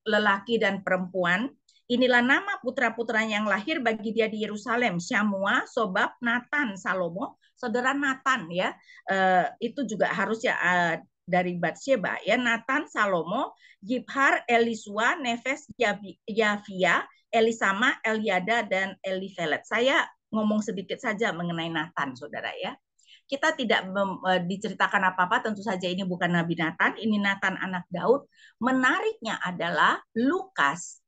lelaki dan perempuan. Inilah nama putra-putranya yang lahir bagi dia di Yerusalem: Syamua, Sobab, Natan, Salomo. Saudara Natan ya, itu juga harus ya dari Batsheba ya. Natan, Salomo, Yibhar, Elisua, Nefes, Yafia, Elisama, Eliada, dan Elifelet. Saya ngomong sedikit saja mengenai Natan, saudara ya. Kita tidak diceritakan apa-apa, tentu saja ini bukan Nabi Natan, ini Natan anak Daud. Menariknya adalah Lukas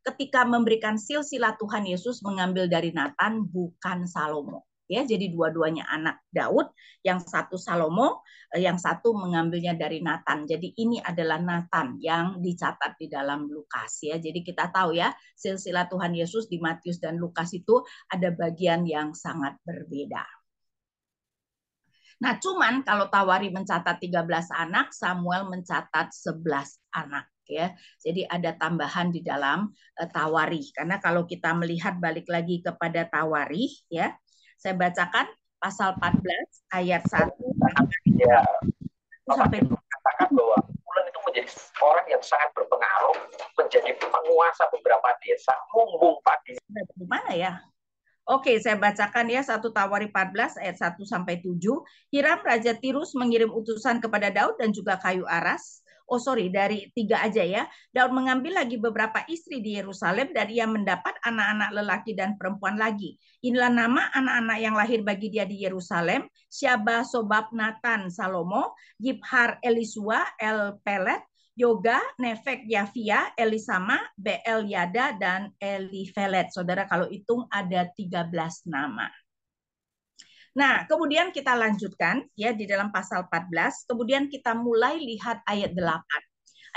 ketika memberikan silsilah Tuhan Yesus mengambil dari Nathan, bukan Salomo. Ya, jadi dua-duanya anak Daud, yang satu Salomo, yang satu mengambilnya dari Nathan. Jadi ini adalah Nathan yang dicatat di dalam Lukas ya. Jadi kita tahu ya, silsilah Tuhan Yesus di Matius dan Lukas itu ada bagian yang sangat berbeda. Nah, cuman kalau Tawari mencatat 13 anak, Samuel mencatat 11 anak ya. Jadi ada tambahan di dalam Tawari. Karena kalau kita melihat balik lagi kepada Tawari ya, saya bacakan pasal 14 ayat 1 ya, sampai katakan bahwa Ulen itu menjadi orang yang sangat berpengaruh, menjadi penguasa beberapa desa, lumbung padi. Di mana ya? Oke, saya bacakan ya 1 Tawari 14 ayat 1 sampai 7. Hiram Raja Tirus mengirim utusan kepada Daud dan juga kayu aras. Oh sorry, dari 3 aja ya. Daud mengambil lagi beberapa istri di Yerusalem dan ia mendapat anak-anak lelaki dan perempuan lagi. Inilah nama anak-anak yang lahir bagi dia di Yerusalem: Syaba, Sobab, Nathan, Salomo, Yibhar, Elisua, El Pelet, Yoga, Nefek, Yafia, Elisama, Beel Yada, dan Elifelet. Saudara kalau hitung ada 13 nama. Nah, kemudian kita lanjutkan ya di dalam pasal 14, kemudian kita mulai lihat ayat 8.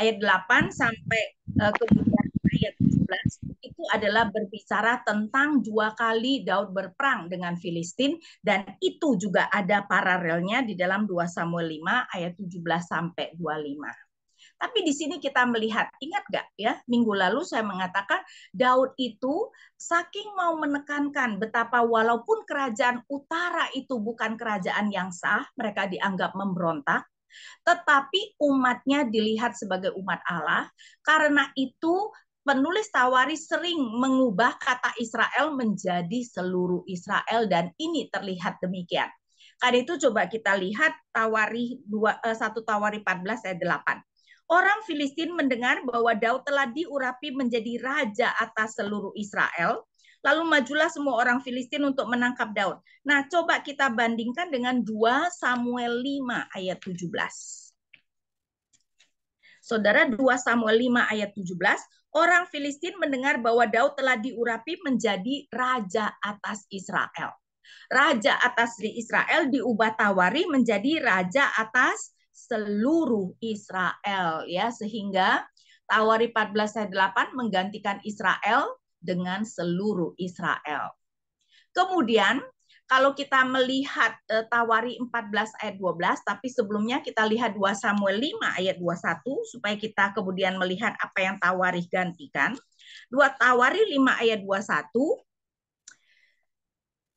Ayat 8 sampai kemudian ayat 17 itu adalah berbicara tentang 2 kali Daud berperang dengan Filistin, dan itu juga ada paralelnya di dalam 2 Samuel 5 ayat 17 sampai 25. Tapi di sini kita melihat, ingat gak ya, minggu lalu saya mengatakan Daud itu saking mau menekankan betapa walaupun kerajaan utara itu bukan kerajaan yang sah, mereka dianggap memberontak, tetapi umatnya dilihat sebagai umat Allah. Karena itu penulis Tawari sering mengubah kata Israel menjadi seluruh Israel, dan ini terlihat demikian. Karena itu coba kita lihat Tawari 1 Tawari 14 ayat 8. Orang Filistin mendengar bahwa Daud telah diurapi menjadi raja atas seluruh Israel. Lalu majulah semua orang Filistin untuk menangkap Daud. Nah, coba kita bandingkan dengan 2 Samuel 5 ayat 17. Saudara, 2 Samuel 5 ayat 17, orang Filistin mendengar bahwa Daud telah diurapi menjadi raja atas Israel. Raja atas Israel diubah Tawari menjadi raja atas seluruh Israel ya, sehingga Tawari 14 ayat 8 menggantikan Israel dengan seluruh Israel. Kemudian kalau kita melihat Tawari 14 ayat 12, tapi sebelumnya kita lihat 2 Samuel 5 ayat 21 supaya kita kemudian melihat apa yang Tawari gantikan. 2 Tawari 5 ayat 21,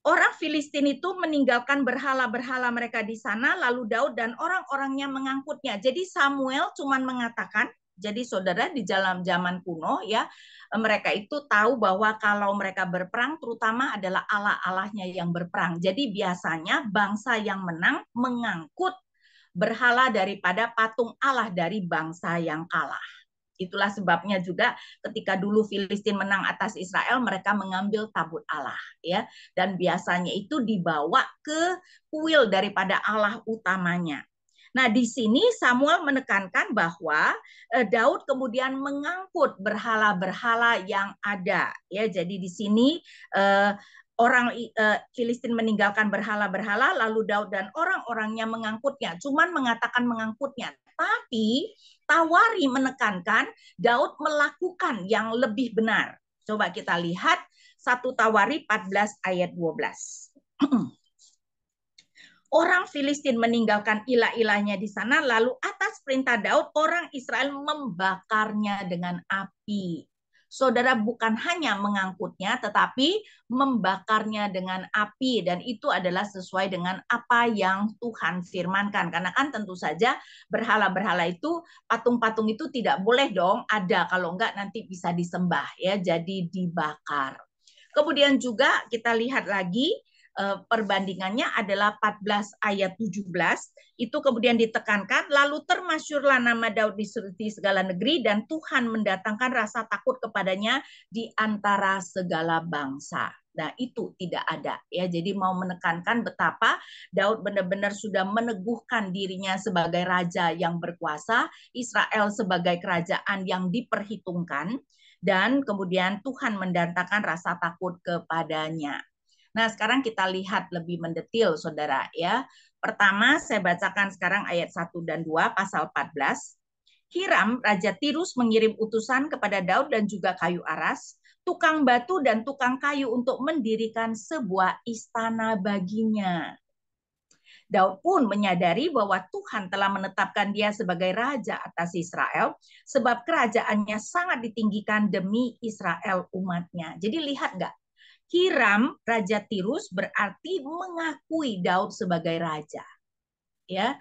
orang Filistin itu meninggalkan berhala-berhala mereka di sana, lalu Daud dan orang-orangnya mengangkutnya. Jadi Samuel cuman mengatakan, jadi saudara di dalam zaman kuno ya, mereka itu tahu bahwa kalau mereka berperang terutama adalah Allah-Allahnya yang berperang. Jadi biasanya bangsa yang menang mengangkut berhala daripada patung Allah dari bangsa yang kalah. Itulah sebabnya juga ketika dulu Filistin menang atas Israel, mereka mengambil tabut Allah ya, dan biasanya itu dibawa ke kuil daripada Allah utamanya. Nah, di sini Samuel menekankan bahwa Daud kemudian mengangkut berhala-berhala yang ada ya. Jadi di sini orang Filistin meninggalkan berhala-berhala, lalu Daud dan orang-orangnya mengangkutnya. Cuman mengatakan mengangkutnya, tapi Tawari menekankan Daud melakukan yang lebih benar. Coba kita lihat 1 Tawari 14 ayat 12. Orang Filistin meninggalkan ilah-ilahnya di sana, lalu atas perintah Daud orang Israel membakarnya dengan api. Saudara, bukan hanya mengangkutnya, tetapi membakarnya dengan api. Dan itu adalah sesuai dengan apa yang Tuhan firmankan. Karena kan tentu saja berhala-berhala itu, patung-patung itu tidak boleh dong ada. Kalau enggak nanti bisa disembah ya, jadi dibakar. Kemudian juga kita lihat lagi, perbandingannya adalah 14 ayat 17, itu kemudian ditekankan, lalu termasyurlah nama Daud di segala negeri dan Tuhan mendatangkan rasa takut kepadanya di antara segala bangsa. Nah, itu tidak ada ya. Jadi mau menekankan betapa Daud benar-benar sudah meneguhkan dirinya sebagai raja yang berkuasa, Israel sebagai kerajaan yang diperhitungkan. dan kemudian Tuhan mendatangkan rasa takut kepadanya. Nah, sekarang kita lihat lebih mendetil, saudara ya. Pertama, saya bacakan sekarang ayat 1 dan 2 pasal 14. Hiram, Raja Tirus mengirim utusan kepada Daud dan juga kayu aras, tukang batu dan tukang kayu untuk mendirikan sebuah istana baginya. Daud pun menyadari bahwa Tuhan telah menetapkan dia sebagai raja atas Israel, sebab kerajaannya sangat ditinggikan demi Israel umatnya. Jadi lihat nggak? Hiram, Raja Tirus berarti mengakui Daud sebagai raja. Ya,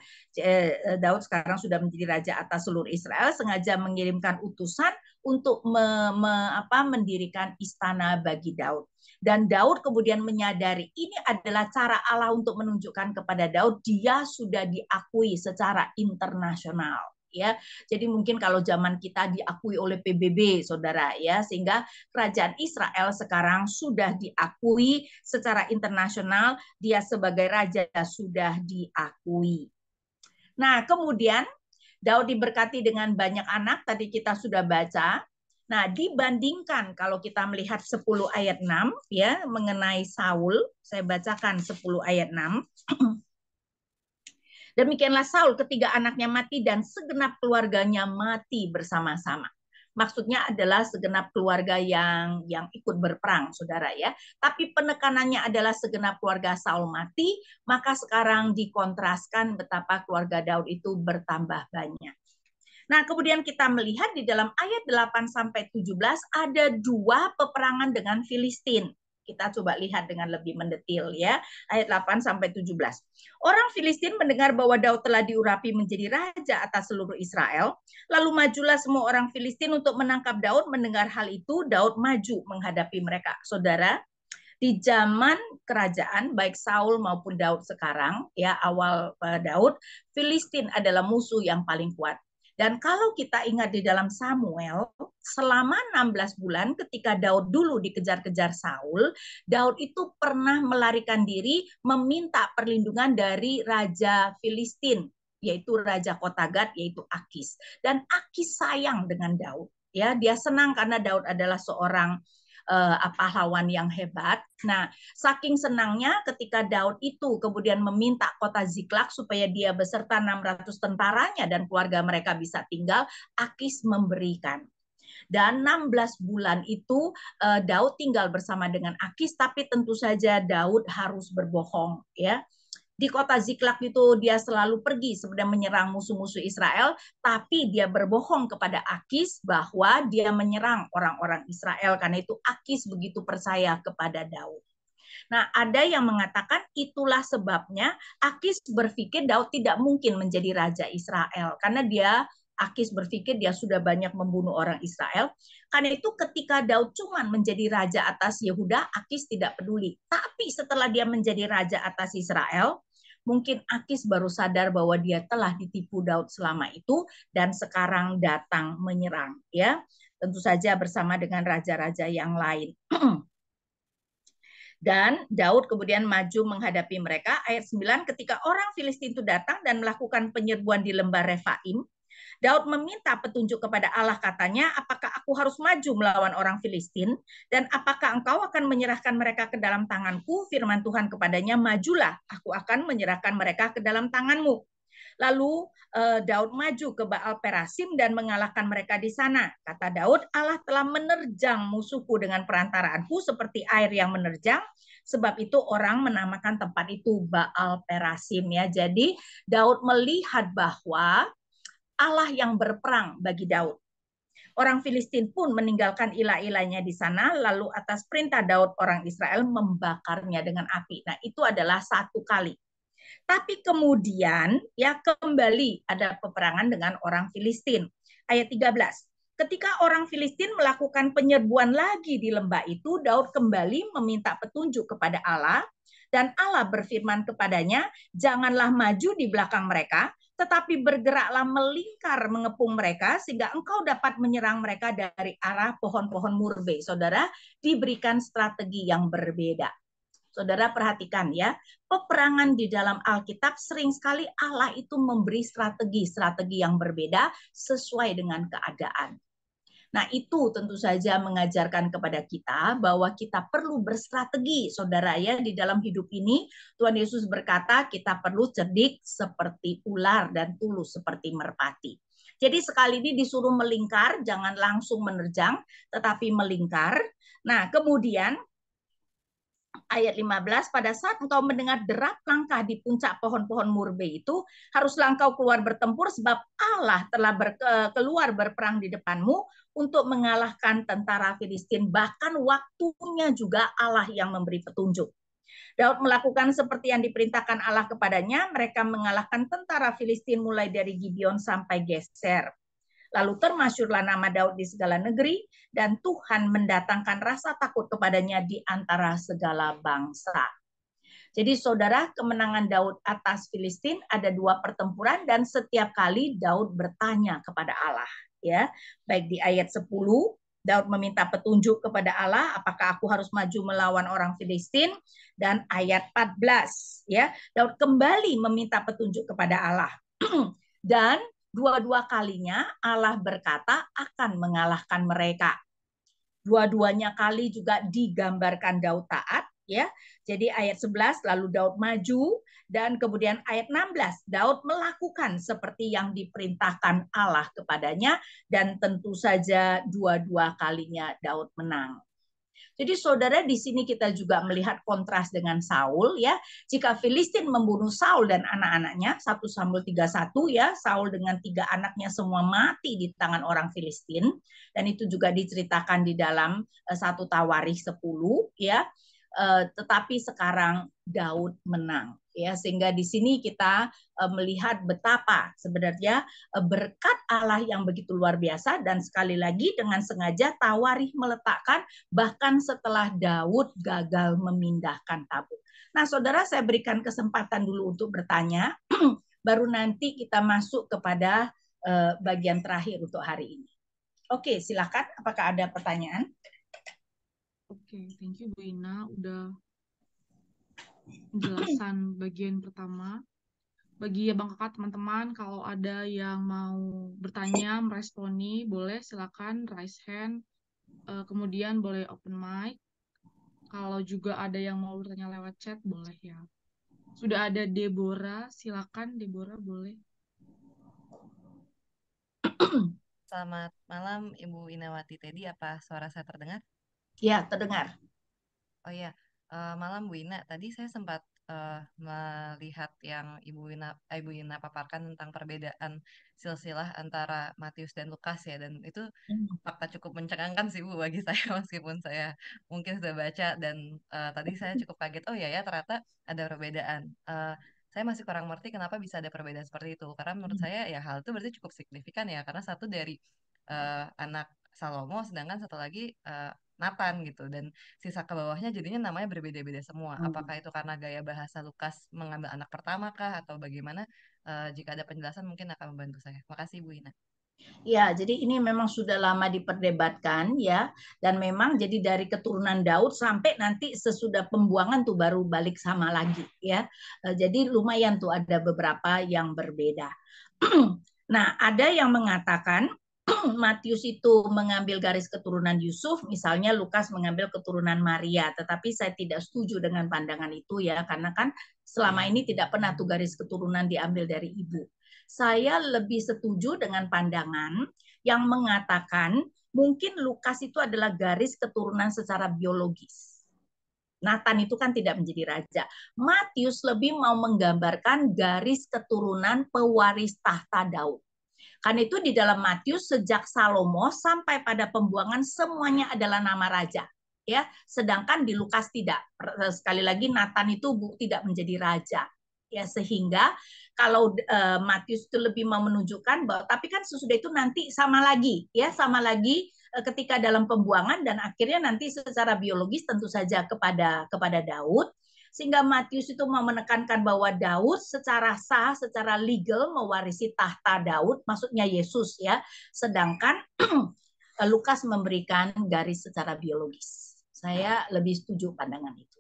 Daud sekarang sudah menjadi raja atas seluruh Israel, sengaja mengirimkan utusan untuk mendirikan istana bagi Daud. Dan Daud kemudian menyadari ini adalah cara Allah untuk menunjukkan kepada Daud dia sudah diakui secara internasional. Ya, jadi mungkin kalau zaman kita diakui oleh PBB, saudara ya, sehingga kerajaan Israel sekarang sudah diakui secara internasional, dia sebagai raja sudah diakui. Nah, kemudian Daud diberkati dengan banyak anak, tadi kita sudah baca. Nah, dibandingkan kalau kita melihat 10 ayat 6 ya mengenai Saul, saya bacakan 10 ayat 6. Demikianlah Saul ketiga anaknya mati dan segenap keluarganya mati bersama-sama. Maksudnya adalah segenap keluarga yang ikut berperang, saudara ya. Tapi penekanannya adalah segenap keluarga Saul mati, maka sekarang dikontraskan betapa keluarga Daud itu bertambah banyak. Nah, kemudian kita melihat di dalam ayat 8-17 ada dua peperangan dengan Filistin. Kita coba lihat dengan lebih mendetil ya. Ayat 8-17. Orang Filistin mendengar bahwa Daud telah diurapi menjadi raja atas seluruh Israel. Lalu majulah semua orang Filistin untuk menangkap Daud. Mendengar hal itu, Daud maju menghadapi mereka. Saudara, di zaman kerajaan baik Saul maupun Daud sekarang, ya awal Daud, Filistin adalah musuh yang paling kuat. Dan kalau kita ingat di dalam Samuel, selama 16 bulan ketika Daud dulu dikejar-kejar Saul, Daud itu pernah melarikan diri meminta perlindungan dari Raja Filistin, yaitu Raja kota Gad, yaitu Akis. Dan Akis sayang dengan Daud. Ya, dia senang karena Daud adalah seorang pahlawan yang hebat. Nah, saking senangnya ketika Daud itu kemudian meminta kota Ziklag supaya dia beserta 600 tentaranya dan keluarga mereka bisa tinggal, Akis memberikan. Dan 16 bulan itu Daud tinggal bersama dengan Akis, tapi tentu saja Daud harus berbohong, ya. Di kota Ziklag itu dia selalu pergi sebenarnya menyerang musuh-musuh Israel, tapi dia berbohong kepada Akis bahwa dia menyerang orang-orang Israel, karena itu Akis begitu percaya kepada Daud. Nah, ada yang mengatakan itulah sebabnya Akis berpikir Daud tidak mungkin menjadi raja Israel, karena Akis berpikir dia sudah banyak membunuh orang Israel. Karena itu ketika Daud cuma menjadi raja atas Yehuda, Akis tidak peduli. Tapi setelah dia menjadi raja atas Israel, mungkin Akis baru sadar bahwa dia telah ditipu Daud selama itu dan sekarang datang menyerang, ya. Tentu saja bersama dengan raja-raja yang lain. Dan Daud kemudian maju menghadapi mereka. Ayat 9, ketika orang Filistin itu datang dan melakukan penyerbuan di lembah Refaim, Daud meminta petunjuk kepada Allah, katanya, apakah aku harus maju melawan orang Filistin? Dan apakah engkau akan menyerahkan mereka ke dalam tanganku? Firman Tuhan kepadanya, majulah, aku akan menyerahkan mereka ke dalam tanganmu. Lalu Daud maju ke Baal Perasim dan mengalahkan mereka di sana. Kata Daud, Allah telah menerjang musuhku dengan perantaraanku seperti air yang menerjang. Sebab itu orang menamakan tempat itu Baal Perasim, ya. Jadi Daud melihat bahwa Allah yang berperang bagi Daud. Orang Filistin pun meninggalkan ilah-ilahnya di sana, lalu atas perintah Daud orang Israel membakarnya dengan api. Nah, itu adalah satu kali. Tapi kemudian ya kembali ada peperangan dengan orang Filistin. Ayat 13. Ketika orang Filistin melakukan penyerbuan lagi di lembah itu, Daud kembali meminta petunjuk kepada Allah, dan Allah berfirman kepadanya, janganlah maju di belakang mereka, tetapi bergeraklah melingkar mengepung mereka sehingga engkau dapat menyerang mereka dari arah pohon-pohon murbe. Saudara, diberikan strategi yang berbeda. Saudara perhatikan ya, peperangan di dalam Alkitab sering sekali Allah itu memberi strategi yang berbeda sesuai dengan keadaan. Nah, itu tentu saja mengajarkan kepada kita bahwa kita perlu berstrategi, saudara ya, di dalam hidup ini. Tuhan Yesus berkata, kita perlu cerdik seperti ular dan tulus seperti merpati. Jadi sekali ini disuruh melingkar, jangan langsung menerjang, tetapi melingkar. Nah, kemudian ayat 15, pada saat engkau mendengar derap langkah di puncak pohon-pohon murbe itu, haruslah engkau keluar bertempur sebab Allah telah keluar berperang di depanmu untuk mengalahkan tentara Filistin. Bahkan waktunya juga Allah yang memberi petunjuk. Daud melakukan seperti yang diperintahkan Allah kepadanya, mereka mengalahkan tentara Filistin mulai dari Gibeon sampai Geser. Lalu termasyurlah nama Daud di segala negeri, dan Tuhan mendatangkan rasa takut kepadanya di antara segala bangsa. Jadi saudara, kemenangan Daud atas Filistin ada 2 pertempuran, dan setiap kali Daud bertanya kepada Allah. Ya, baik di ayat 10, Daud meminta petunjuk kepada Allah, apakah aku harus maju melawan orang Filistin? Dan ayat 14, ya, Daud kembali meminta petunjuk kepada Allah. Dan dua-dua kalinya Allah berkata akan mengalahkan mereka. Dua-duanya kali juga digambarkan Daud taat, ya. Jadi ayat 11 lalu Daud maju, dan kemudian ayat 16 Daud melakukan seperti yang diperintahkan Allah kepadanya, dan tentu saja dua-dua kalinya Daud menang. Jadi saudara, di sini kita juga melihat kontras dengan Saul ya. Jika Filistin membunuh Saul dan anak-anaknya, 1 Samuel 31 ya, Saul dengan 3 anaknya semua mati di tangan orang Filistin, dan itu juga diceritakan di dalam 1 Tawarikh 10 ya. Tetapi sekarang Daud menang ya, sehingga di sini kita melihat betapa sebenarnya berkat Allah yang begitu luar biasa. Dan sekali lagi dengan sengaja Tawarikh meletakkan bahkan setelah Daud gagal memindahkan tabut. Nah saudara, saya berikan kesempatan dulu untuk bertanya, baru nanti kita masuk kepada bagian terakhir untuk hari ini. Oke, silakan, apakah ada pertanyaan? Oke, thank you Bu Ina udah penjelasan bagian pertama. Bagi Abang Kakak, teman-teman, kalau ada yang mau bertanya, meresponi, boleh silakan raise hand, kemudian boleh open mic. Kalau juga ada yang mau bertanya lewat chat, boleh ya. Sudah ada Deborah, silakan Deborah, boleh. Selamat malam Ibu Inawati Teddy, apa suara saya terdengar? Ya, terdengar. Oh iya, malam Bu Ina. Tadi saya sempat melihat yang Ibu Ina paparkan tentang perbedaan silsilah antara Matius dan Lukas ya, dan itu fakta cukup mencengangkan sih Bu bagi saya meskipun saya mungkin sudah baca, dan tadi saya cukup kaget. Oh ya ternyata ada perbedaan. Saya masih kurang mengerti kenapa bisa ada perbedaan seperti itu. Karena menurut saya ya hal itu berarti cukup signifikan ya, karena satu dari anak Salomo, sedangkan satu lagi Nathan gitu, dan sisa ke bawahnya jadinya namanya berbeda-beda semua. Apakah itu karena gaya bahasa Lukas mengambil anak pertama kah atau bagaimana? Jika ada penjelasan mungkin akan membantu saya. Makasih Bu Ina. Ya, jadi ini memang sudah lama diperdebatkan ya, dan memang jadi dari keturunan Daud sampai nanti sesudah pembuangan tuh baru balik sama lagi ya. Jadi lumayan tuh ada beberapa yang berbeda. Nah, ada yang mengatakan Matius itu mengambil garis keturunan Yusuf, misalnya Lukas mengambil keturunan Maria, tetapi saya tidak setuju dengan pandangan itu ya, karena kan selama ini tidak pernah tuh garis keturunan diambil dari ibu. Saya lebih setuju dengan pandangan yang mengatakan mungkin Lukas itu adalah garis keturunan secara biologis. Nathan itu kan tidak menjadi raja. Matius lebih mau menggambarkan garis keturunan pewaris tahta Daud. Karena itu di dalam Matius sejak Salomo sampai pada pembuangan semuanya adalah nama raja. Ya, sedangkan di Lukas tidak. Sekali lagi Nathan itu tidak menjadi raja. Ya, sehingga kalau Matius itu lebih mau menunjukkan bahwa tapi kan sesudah itu nanti sama lagi ketika dalam pembuangan, dan akhirnya nanti secara biologis tentu saja kepada Daud, sehingga Matius itu mau menekankan bahwa Daud secara sah, secara legal mewarisi tahta Daud, maksudnya Yesus ya, sedangkan Lukas memberikan garis secara biologis. Saya lebih setuju pandangan itu.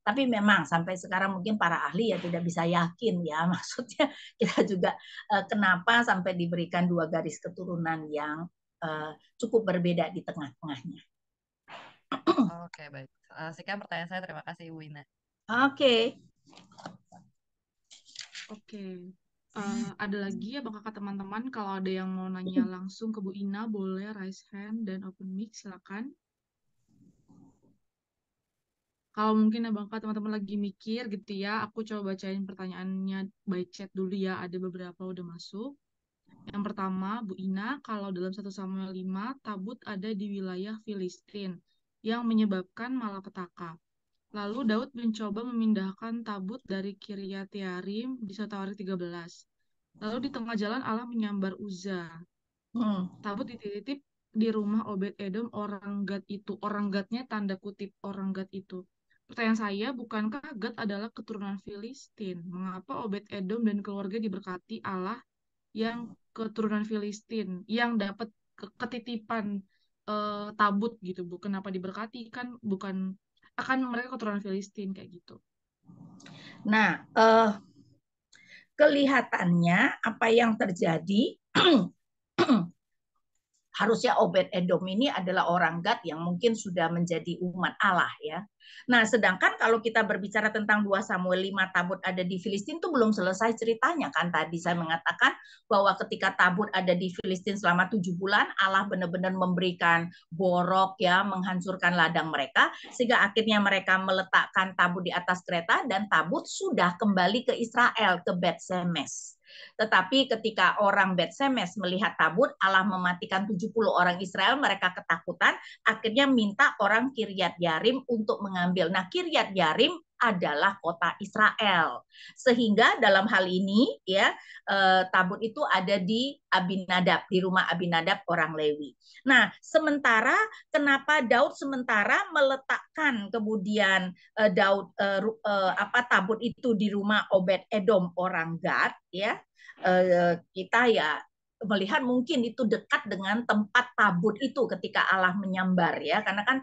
Tapi memang sampai sekarang mungkin para ahli ya tidak bisa yakin ya, maksudnya kita juga kenapa sampai diberikan 2 garis keturunan yang cukup berbeda di tengah-tengahnya. Oke, baik. Sekian pertanyaan saya. Terima kasih, Ibu Ina. Oke. Oke. Ada lagi ya Bang Kakak teman-teman, kalau ada yang mau nanya langsung ke Bu Ina, boleh raise hand dan open mic, silakan. Kalau mungkin ya Bang Kakak teman-teman lagi mikir gitu ya, aku coba bacain pertanyaannya by chat dulu ya, ada beberapa udah masuk. Yang pertama, Bu Ina, kalau dalam 1 Samuel 5, Tabut ada di wilayah Filistin yang menyebabkan malapetaka. Lalu Daud mencoba memindahkan Tabut dari Kiryat Yearim di 1 Tawarik 13. Lalu di tengah jalan Allah menyambar Uza. Tabut dititip di rumah Obed-Edom orang Gad itu. Orang Gadnya tanda kutip orang Gad itu. Pertanyaan saya, bukankah Gad adalah keturunan Filistin? Mengapa Obed-Edom dan keluarga diberkati Allah yang keturunan Filistin, yang dapat ketitipan tabut gitu, Bu? Kenapa diberkati? Kan bukan, akan mereka keturunan Filistin kayak gitu. Nah, kelihatannya apa yang terjadi harusnya Obed-Edom ini adalah orang Gad yang mungkin sudah menjadi umat Allah ya. Nah, sedangkan kalau kita berbicara tentang 2 Samuel 5 Tabut ada di Filistin itu belum selesai ceritanya kan. Tadi saya mengatakan bahwa ketika Tabut ada di Filistin selama 7 bulan, Allah benar-benar memberikan borok ya, menghancurkan ladang mereka sehingga akhirnya mereka meletakkan Tabut di atas kereta dan Tabut sudah kembali ke Israel, ke Bet-Semes. Tetapi ketika orang Bet-Semes melihat Tabut, Allah mematikan 70 orang Israel, mereka ketakutan, akhirnya minta orang Kiryat Yearim untuk mengambil. Nah, Kiryat Yearim adalah kota Israel. Sehingga dalam hal ini ya Tabut itu ada di Abinadab, di rumah Abinadab orang Lewi. Nah, sementara kenapa Daud sementara meletakkan kemudian Tabut itu di rumah Obed-Edom orang Gad ya, kita ya melihat mungkin itu dekat dengan tempat Tabut itu ketika Allah menyambar ya, karena kan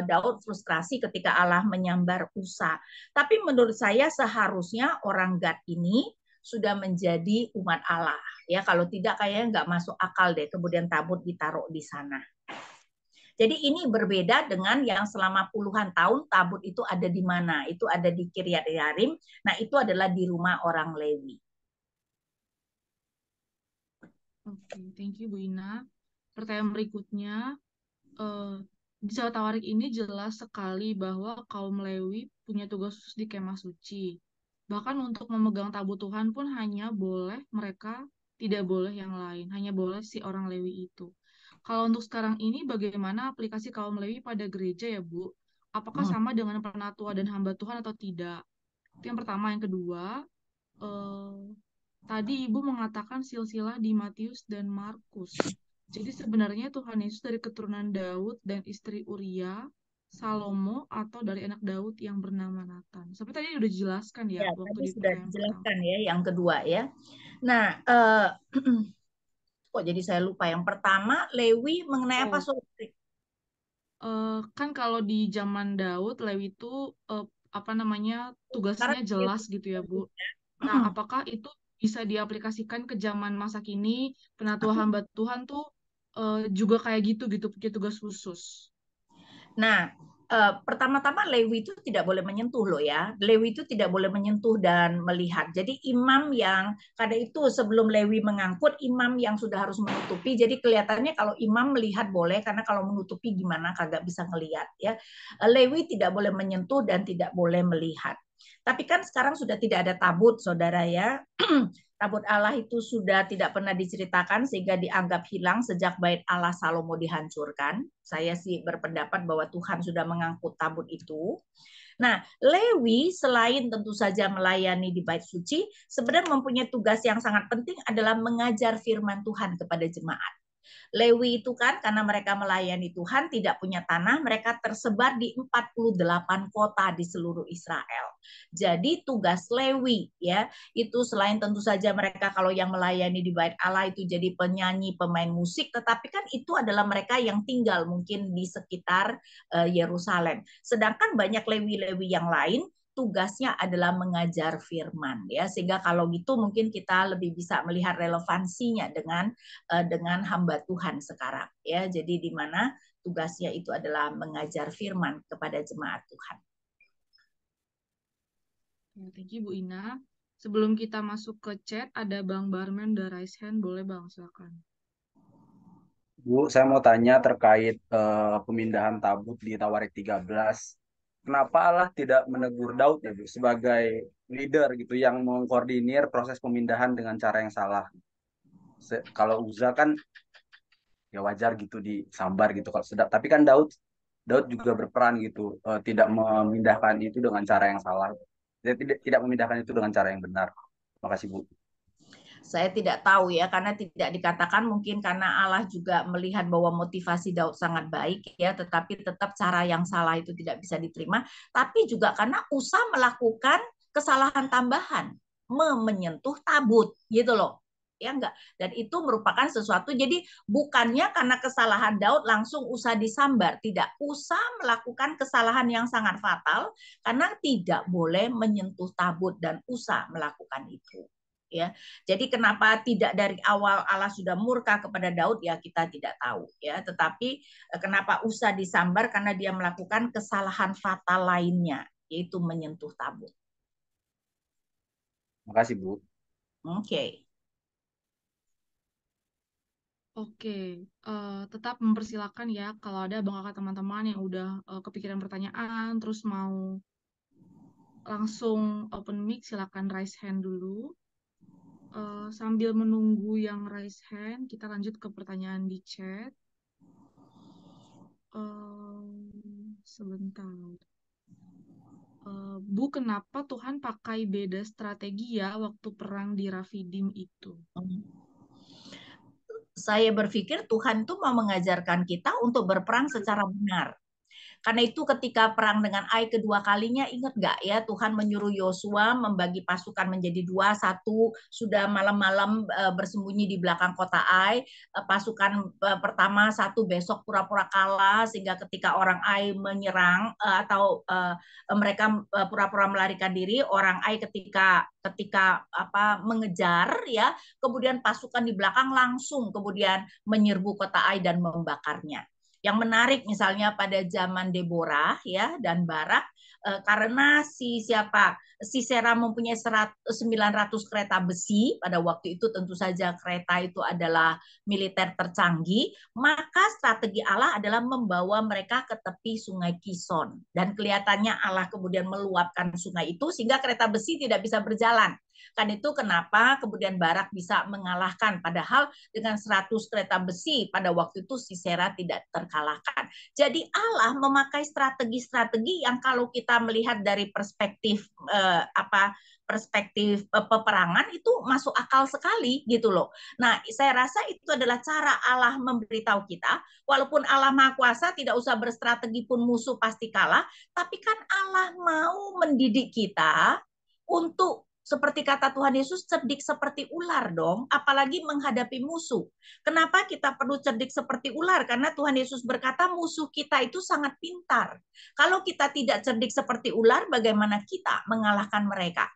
Daud frustrasi ketika Allah menyambar Usa. Tapi menurut saya seharusnya orang Gad ini sudah menjadi umat Allah ya, kalau tidak kayaknya nggak masuk akal deh kemudian Tabut ditaruh di sana. Jadi ini berbeda dengan yang selama puluhan tahun Tabut itu ada di mana? Itu ada di Kiryat Yearim. Nah, itu adalah di rumah orang Lewi. Oke, thank you Bu Ina. Pertanyaan berikutnya, di 1 Tawarik ini jelas sekali bahwa kaum Lewi punya tugas khusus di kemah suci. Bahkan untuk memegang tabut Tuhan pun hanya boleh mereka, tidak boleh yang lain, hanya boleh si orang Lewi itu. Kalau untuk sekarang ini bagaimana aplikasi kaum Lewi pada gereja ya Bu? Apakah sama dengan penatua dan hamba Tuhan atau tidak? Itu yang pertama. Yang kedua, tadi Ibu mengatakan silsilah di Matius dan Markus. Jadi sebenarnya Tuhan Yesus dari keturunan Daud dan istri Uria, Salomo, atau dari anak Daud yang bernama Nathan. Seperti tadi sudah dijelaskan ya, waktu tadi di sudah pertanyaan dijelaskan pertama. ya yang kedua ya. Nah, kok jadi saya lupa yang pertama Lewi mengenai apa Sobri? Kan kalau di zaman Daud, Lewi itu apa namanya tugasnya jelas gitu ya Bu. Nah, apakah itu bisa diaplikasikan ke zaman masa kini, penatua hamba Tuhan tuh juga kayak gitu punya tugas khusus? Nah, pertama-tama Lewi itu tidak boleh menyentuh loh ya. Lewi itu tidak boleh menyentuh dan melihat. Jadi imam yang karena itu sebelum Lewi mengangkut, imam yang sudah harus menutupi. Jadi kelihatannya kalau imam melihat boleh, karena kalau menutupi gimana kagak bisa ngelihat ya. Lewi tidak boleh menyentuh dan tidak boleh melihat. Tapi kan sekarang sudah tidak ada tabut, saudara ya. Tabut Allah itu sudah tidak pernah diceritakan sehingga dianggap hilang sejak bait Allah Salomo dihancurkan. Saya sih berpendapat bahwa Tuhan sudah mengangkut tabut itu. Nah, Lewi selain tentu saja melayani di bait suci, sebenarnya mempunyai tugas yang sangat penting adalah mengajar firman Tuhan kepada jemaat. Lewi itu kan karena mereka melayani Tuhan, tidak punya tanah, mereka tersebar di 48 kota di seluruh Israel. Jadi tugas Lewi ya, itu selain tentu saja mereka kalau yang melayani di bait Allah itu jadi penyanyi, pemain musik, tetapi kan itu adalah mereka yang tinggal mungkin di sekitar Yerusalem. Sedangkan banyak Lewi-Lewi yang lain tugasnya adalah mengajar firman ya, sehingga kalau gitu mungkin kita lebih bisa melihat relevansinya dengan hamba Tuhan sekarang ya. Jadi di mana tugasnya itu adalah mengajar firman kepada jemaat Tuhan. Thank you Bu Ina. Sebelum kita masuk ke chat, ada Bang Barman udah raise hand, boleh Bang, silakan. Bu, saya mau tanya terkait pemindahan tabut di Tawarik 13. Kenapa Allah tidak menegur Daud ya Bu, sebagai leader gitu yang mengkoordinir proses pemindahan dengan cara yang salah? Kalau Uza kan ya wajar gitu disambar gitu kalau sedap. Tapi kan Daud juga berperan gitu, tidak memindahkan itu dengan cara yang salah. Dia tidak memindahkan itu dengan cara yang benar. Makasih Bu. Saya tidak tahu ya, karena tidak dikatakan, mungkin karena Allah juga melihat bahwa motivasi Daud sangat baik ya, tetapi tetap cara yang salah itu tidak bisa diterima. Tapi juga karena Usa melakukan kesalahan tambahan, menyentuh tabut gitu loh. Ya enggak. Dan itu merupakan sesuatu, jadi bukannya karena kesalahan Daud langsung Usa disambar, tidak. Usa melakukan kesalahan yang sangat fatal karena tidak boleh menyentuh tabut, dan Usa melakukan itu. Ya, jadi kenapa tidak dari awal Allah sudah murka kepada Daud ya kita tidak tahu ya. Tetapi kenapa Usa disambar, karena dia melakukan kesalahan fatal lainnya, yaitu menyentuh tabut. Makasih Bu. Oke. Oke, tetap mempersilahkan ya kalau ada Bang Kakak teman-teman yang udah kepikiran pertanyaan, terus mau langsung open mic, silakan raise hand dulu. Sambil menunggu yang raise hand, kita lanjut ke pertanyaan di chat. Sebentar. Bu, kenapa Tuhan pakai beda strategi ya waktu perang di Rafidim itu? Saya berpikir Tuhan itu mau mengajarkan kita untuk berperang secara benar. Karena itu ketika perang dengan Ai kedua kalinya, ingat nggak ya, Tuhan menyuruh Yosua membagi pasukan menjadi dua, satu sudah malam-malam bersembunyi di belakang kota Ai, pasukan pertama satu besok pura-pura kalah, sehingga ketika orang Ai menyerang atau mereka pura-pura melarikan diri, orang Ai ketika mengejar ya, kemudian pasukan di belakang langsung kemudian menyerbu kota Ai dan membakarnya. Yang menarik misalnya pada zaman Deborah ya dan Barak, karena si Sisera mempunyai 900 kereta besi pada waktu itu, tentu saja kereta itu adalah militer tercanggih, maka strategi Allah adalah membawa mereka ke tepi sungai Kison, dan kelihatannya Allah kemudian meluapkan sungai itu sehingga kereta besi tidak bisa berjalan. Kan itu kenapa kemudian Barak bisa mengalahkan, padahal dengan 100 kereta besi pada waktu itu Sisera tidak terkalahkan. Jadi Allah memakai strategi-strategi yang kalau kita melihat dari perspektif perspektif peperangan itu masuk akal sekali gitu loh. Nah, saya rasa itu adalah cara Allah memberitahu kita, walaupun Allah Maha Kuasa tidak usah berstrategi pun musuh pasti kalah, tapi kan Allah mau mendidik kita untuk seperti kata Tuhan Yesus, cerdik seperti ular dong, apalagi menghadapi musuh. Kenapa kita perlu cerdik seperti ular? Karena Tuhan Yesus berkata musuh kita itu sangat pintar. Kalau kita tidak cerdik seperti ular, bagaimana kita mengalahkan mereka?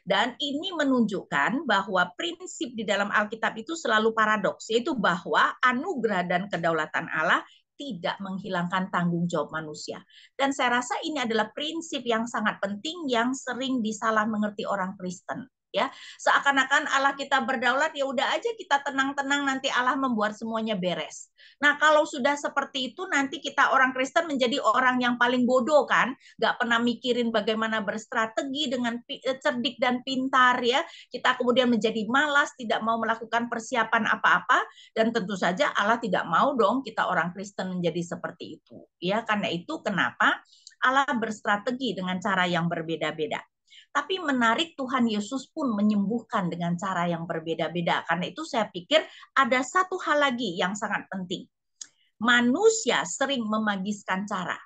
Dan ini menunjukkan bahwa prinsip di dalam Alkitab itu selalu paradoks, yaitu bahwa anugerah dan kedaulatan Allah tidak menghilangkan tanggung jawab manusia. Dan saya rasa ini adalah prinsip yang sangat penting yang sering disalah mengerti orang Kristen. Ya, seakan-akan Allah kita berdaulat, ya udah aja kita tenang-tenang, nanti Allah membuat semuanya beres. Nah, kalau sudah seperti itu, nanti kita orang Kristen menjadi orang yang paling bodoh kan, nggak pernah mikirin bagaimana berstrategi dengan cerdik dan pintar ya. Kita kemudian menjadi malas, tidak mau melakukan persiapan apa-apa, dan tentu saja Allah tidak mau dong kita orang Kristen menjadi seperti itu. Ya, karena itu kenapa Allah berstrategi dengan cara yang berbeda-beda. Tapi menarik, Tuhan Yesus pun menyembuhkan dengan cara yang berbeda-beda. Karena itu saya pikir ada satu hal lagi yang sangat penting. Manusia sering memagiskan cara.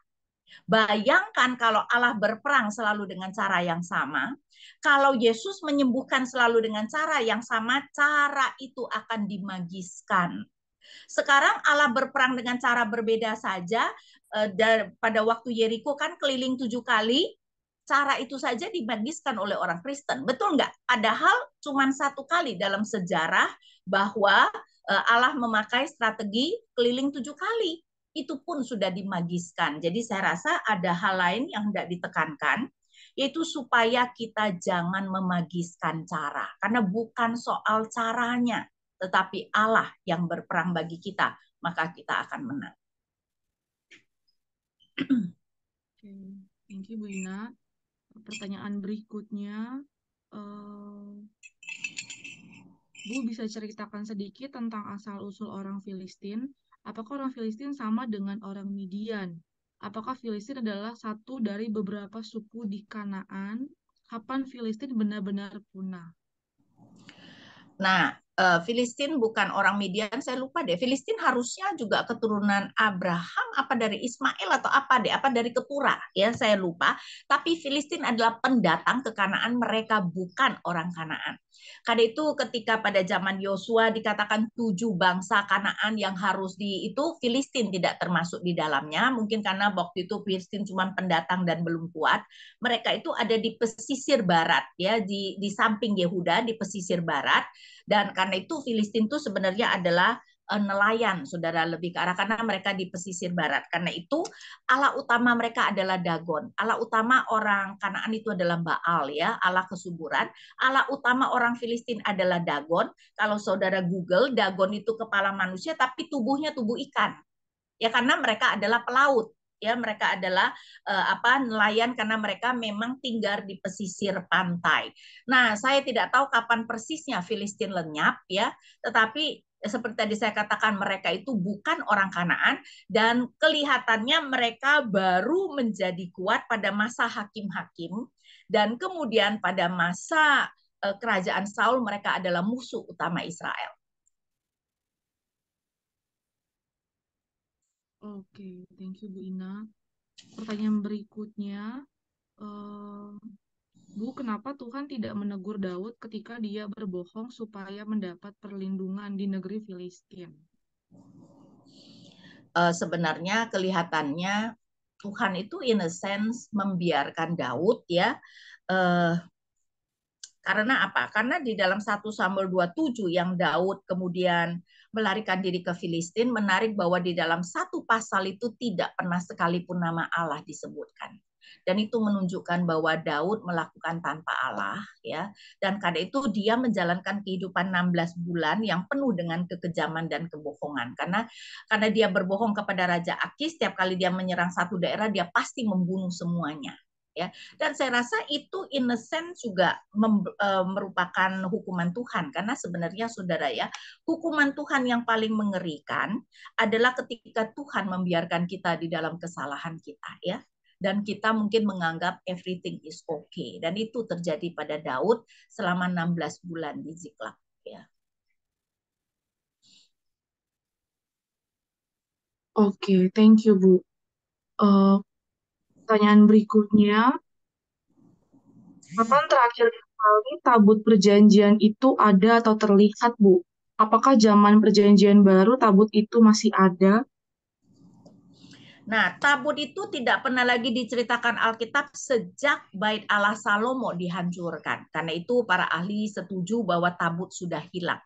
Bayangkan kalau Allah berperang selalu dengan cara yang sama, kalau Yesus menyembuhkan selalu dengan cara yang sama, cara itu akan dimagiskan. Sekarang Allah berperang dengan cara berbeda saja. Pada waktu Yeriko kan keliling 7 kali, cara itu saja dimagiskan oleh orang Kristen. Betul nggak? Padahal cuma satu kali dalam sejarah bahwa Allah memakai strategi keliling 7 kali. Itu pun sudah dimagiskan. Jadi saya rasa ada hal lain yang tidak ditekankan, yaitu supaya kita jangan memagiskan cara. Karena bukan soal caranya, tetapi Allah yang berperang bagi kita, maka kita akan menang. Oke, thank you Bu Ina. Pertanyaan berikutnya, Bu bisa ceritakan sedikit tentang asal-usul orang Filistin? Apakah orang Filistin sama dengan orang Midian? Apakah Filistin adalah satu dari beberapa suku di Kanaan? Kapan Filistin benar-benar punah? Nah, Filistin bukan orang Midian, saya lupa deh. Filistin harusnya juga keturunan Abraham, apa dari Ismail atau apa deh, apa dari Keturah, ya saya lupa. Tapi Filistin adalah pendatang ke Kanaan, mereka bukan orang Kanaan. Karena itu ketika pada zaman Yosua dikatakan 7 bangsa Kanaan yang harus itu Filistin tidak termasuk di dalamnya, mungkin karena waktu itu Filistin cuma pendatang dan belum kuat. Mereka itu ada di pesisir barat, ya di samping Yehuda di pesisir barat. Dan karena itu Filistin itu sebenarnya adalah nelayan, saudara, lebih ke arah karena mereka di pesisir barat. Karena itu Allah utama mereka adalah Dagon. Allah utama orang Kanaan itu adalah Baal, ya, Allah kesuburan. Allah utama orang Filistin adalah Dagon. Kalau saudara Google, Dagon itu kepala manusia tapi tubuhnya tubuh ikan. Ya karena mereka adalah pelaut. Ya, mereka adalah nelayan karena mereka memang tinggal di pesisir pantai. Nah, saya tidak tahu kapan persisnya Filistin lenyap, ya, tetapi seperti tadi saya katakan mereka itu bukan orang Kanaan dan kelihatannya mereka baru menjadi kuat pada masa hakim-hakim dan kemudian pada masa kerajaan Saul mereka adalah musuh utama Israel. Oke, thank you Bu Ina. Pertanyaan berikutnya, Bu, kenapa Tuhan tidak menegur Daud ketika dia berbohong supaya mendapat perlindungan di negeri Filistin? Sebenarnya kelihatannya Tuhan itu in a sense membiarkan Daud, ya. Karena apa? Karena di dalam 1 Samuel 27 yang Daud kemudian melarikan diri ke Filistin, menarik bahwa di dalam satu pasal itu tidak pernah sekalipun nama Allah disebutkan. Dan itu menunjukkan bahwa Daud melakukan tanpa Allah, ya. Dan karena itu dia menjalankan kehidupan 16 bulan yang penuh dengan kekejaman dan kebohongan. Karena dia berbohong kepada Raja Akis, setiap kali dia menyerang satu daerah dia pasti membunuh semuanya. Ya, dan saya rasa itu in a sense juga merupakan hukuman Tuhan karena sebenarnya saudara, ya, hukuman Tuhan yang paling mengerikan adalah ketika Tuhan membiarkan kita di dalam kesalahan kita, ya, dan kita mungkin menganggap everything is okay, dan itu terjadi pada Daud selama 16 bulan di Ziklag, ya. Oke, thank you Bu. Pertanyaan berikutnya, kapan terakhir kali tabut perjanjian itu ada atau terlihat, Bu? Apakah zaman perjanjian baru tabut itu masih ada? Nah, tabut itu tidak pernah lagi diceritakan Alkitab sejak Bait Allah Salomo dihancurkan. Karena itu para ahli setuju bahwa tabut sudah hilang.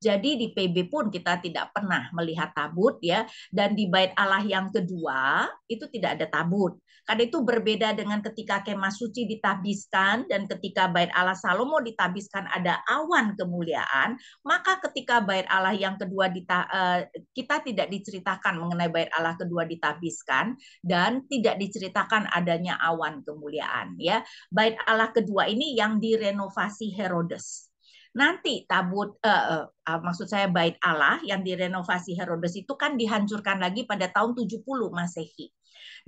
Jadi di PB pun kita tidak pernah melihat tabut, ya, dan di Bait Allah yang kedua itu tidak ada tabut. Karena itu berbeda dengan ketika kemah suci ditabiskan dan ketika Bait Allah Salomo ditabiskan ada awan kemuliaan, maka ketika Bait Allah yang kedua kita tidak diceritakan mengenai Bait Allah kedua ditabiskan dan tidak diceritakan adanya awan kemuliaan, ya. Bait Allah kedua ini yang direnovasi Herodes. Nanti tabut maksud saya Bait Allah yang direnovasi Herodes itu kan dihancurkan lagi pada tahun 70 Masehi.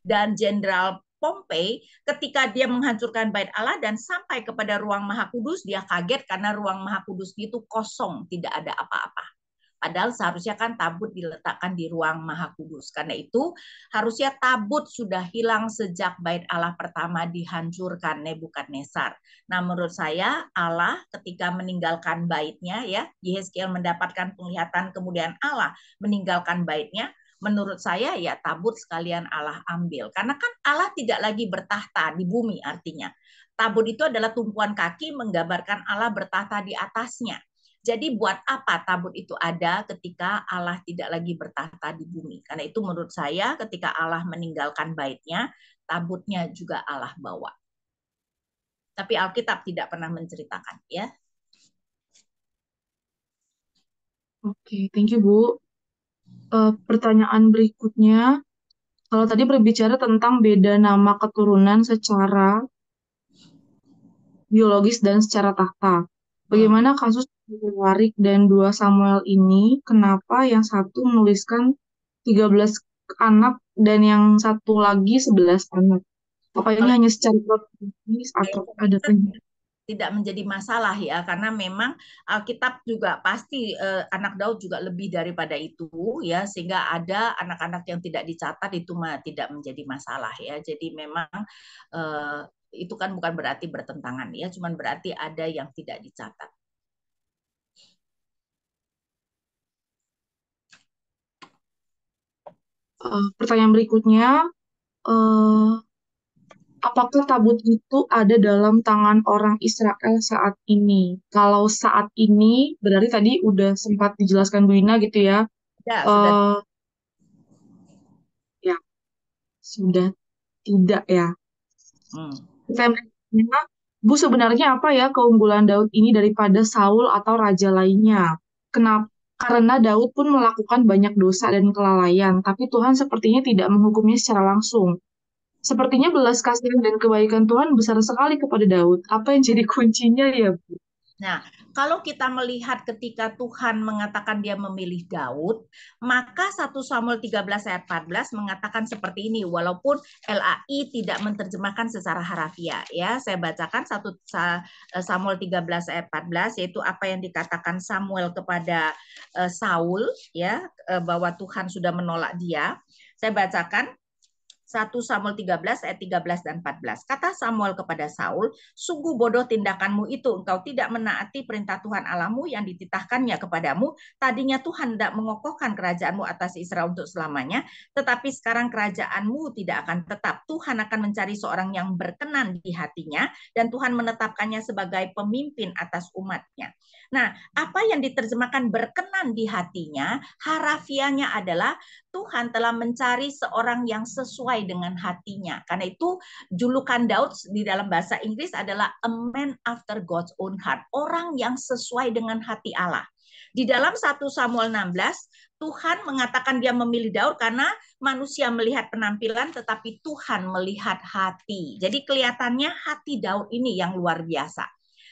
Dan Jenderal Pompei ketika dia menghancurkan Bait Allah dan sampai kepada ruang Maha Kudus, dia kaget karena ruang Maha Kudus itu kosong, tidak ada apa-apa. Padahal seharusnya kan tabut diletakkan di ruang Maha Kudus. Karena itu harusnya tabut sudah hilang sejak Bait Allah pertama dihancurkan Nebukadnezar. Nah, menurut saya Allah ketika meninggalkan baitnya, ya, Yehezkiel mendapatkan penglihatan kemudian Allah meninggalkan baitnya, menurut saya ya tabut sekalian Allah ambil. Karena kan Allah tidak lagi bertahta di bumi artinya. Tabut itu adalah tumpuan kaki menggambarkan Allah bertahta di atasnya. Jadi buat apa tabut itu ada ketika Allah tidak lagi bertahta di bumi? Karena itu menurut saya ketika Allah meninggalkan baitnya, tabutnya juga Allah bawa. Tapi Alkitab tidak pernah menceritakan ya. Oke, thank you Bu. Pertanyaan berikutnya, kalau tadi berbicara tentang beda nama keturunan secara biologis dan secara tahta. Bagaimana kasus Warik dan 2 Samuel ini, kenapa yang satu menuliskan 13 anak dan yang satu lagi 11 anak? Apa ini hanya secara kronologis atau ada tidak menjadi masalah ya, karena memang Alkitab juga pasti anak Daud juga lebih daripada itu ya, sehingga ada anak-anak yang tidak dicatat itu tidak menjadi masalah ya. Jadi memang itu kan bukan berarti bertentangan ya, cuman berarti ada yang tidak dicatat. Pertanyaan berikutnya, apakah tabut itu ada dalam tangan orang Israel saat ini? Kalau saat ini, berarti tadi udah sempat dijelaskan Bu Ina gitu ya. Ya, sudah. Ya, sudah tidak ya. Bu, sebenarnya apa ya keunggulan Daud ini daripada Saul atau raja lainnya? Kenapa? Karena Daud pun melakukan banyak dosa dan kelalaian, tapi Tuhan sepertinya tidak menghukumnya secara langsung. Sepertinya belas kasihan dan kebaikan Tuhan besar sekali kepada Daud. Apa yang jadi kuncinya ya, Bu? Nah, kalau kita melihat ketika Tuhan mengatakan dia memilih Daud, maka 1 Samuel 13 ayat 14 mengatakan seperti ini, walaupun LAI tidak menerjemahkan secara harafiah. Ya, saya bacakan 1 Samuel 13 ayat 14, yaitu apa yang dikatakan Samuel kepada Saul, ya, bahwa Tuhan sudah menolak dia. Saya bacakan 1 Samuel 13 ayat 13 dan 14. Kata Samuel kepada Saul, sungguh bodoh tindakanmu itu, engkau tidak menaati perintah Tuhan Allahmu yang dititahkannya kepadamu. Tadinya Tuhan tidak mengokohkan kerajaanmu atas Israel untuk selamanya, tetapi sekarang kerajaanmu tidak akan tetap. Tuhan akan mencari seorang yang berkenan di hatinya, dan Tuhan menetapkannya sebagai pemimpin atas umatnya. Nah, apa yang diterjemahkan berkenan di hatinya, harafiahnya adalah Tuhan telah mencari seorang yang sesuai dengan hatinya. Karena itu julukan Daud di dalam bahasa Inggris adalah a man after God's own heart. Orang yang sesuai dengan hati Allah. Di dalam 1 Samuel 16, Tuhan mengatakan dia memilih Daud karena manusia melihat penampilan, tetapi Tuhan melihat hati. Jadi kelihatannya hati Daud ini yang luar biasa.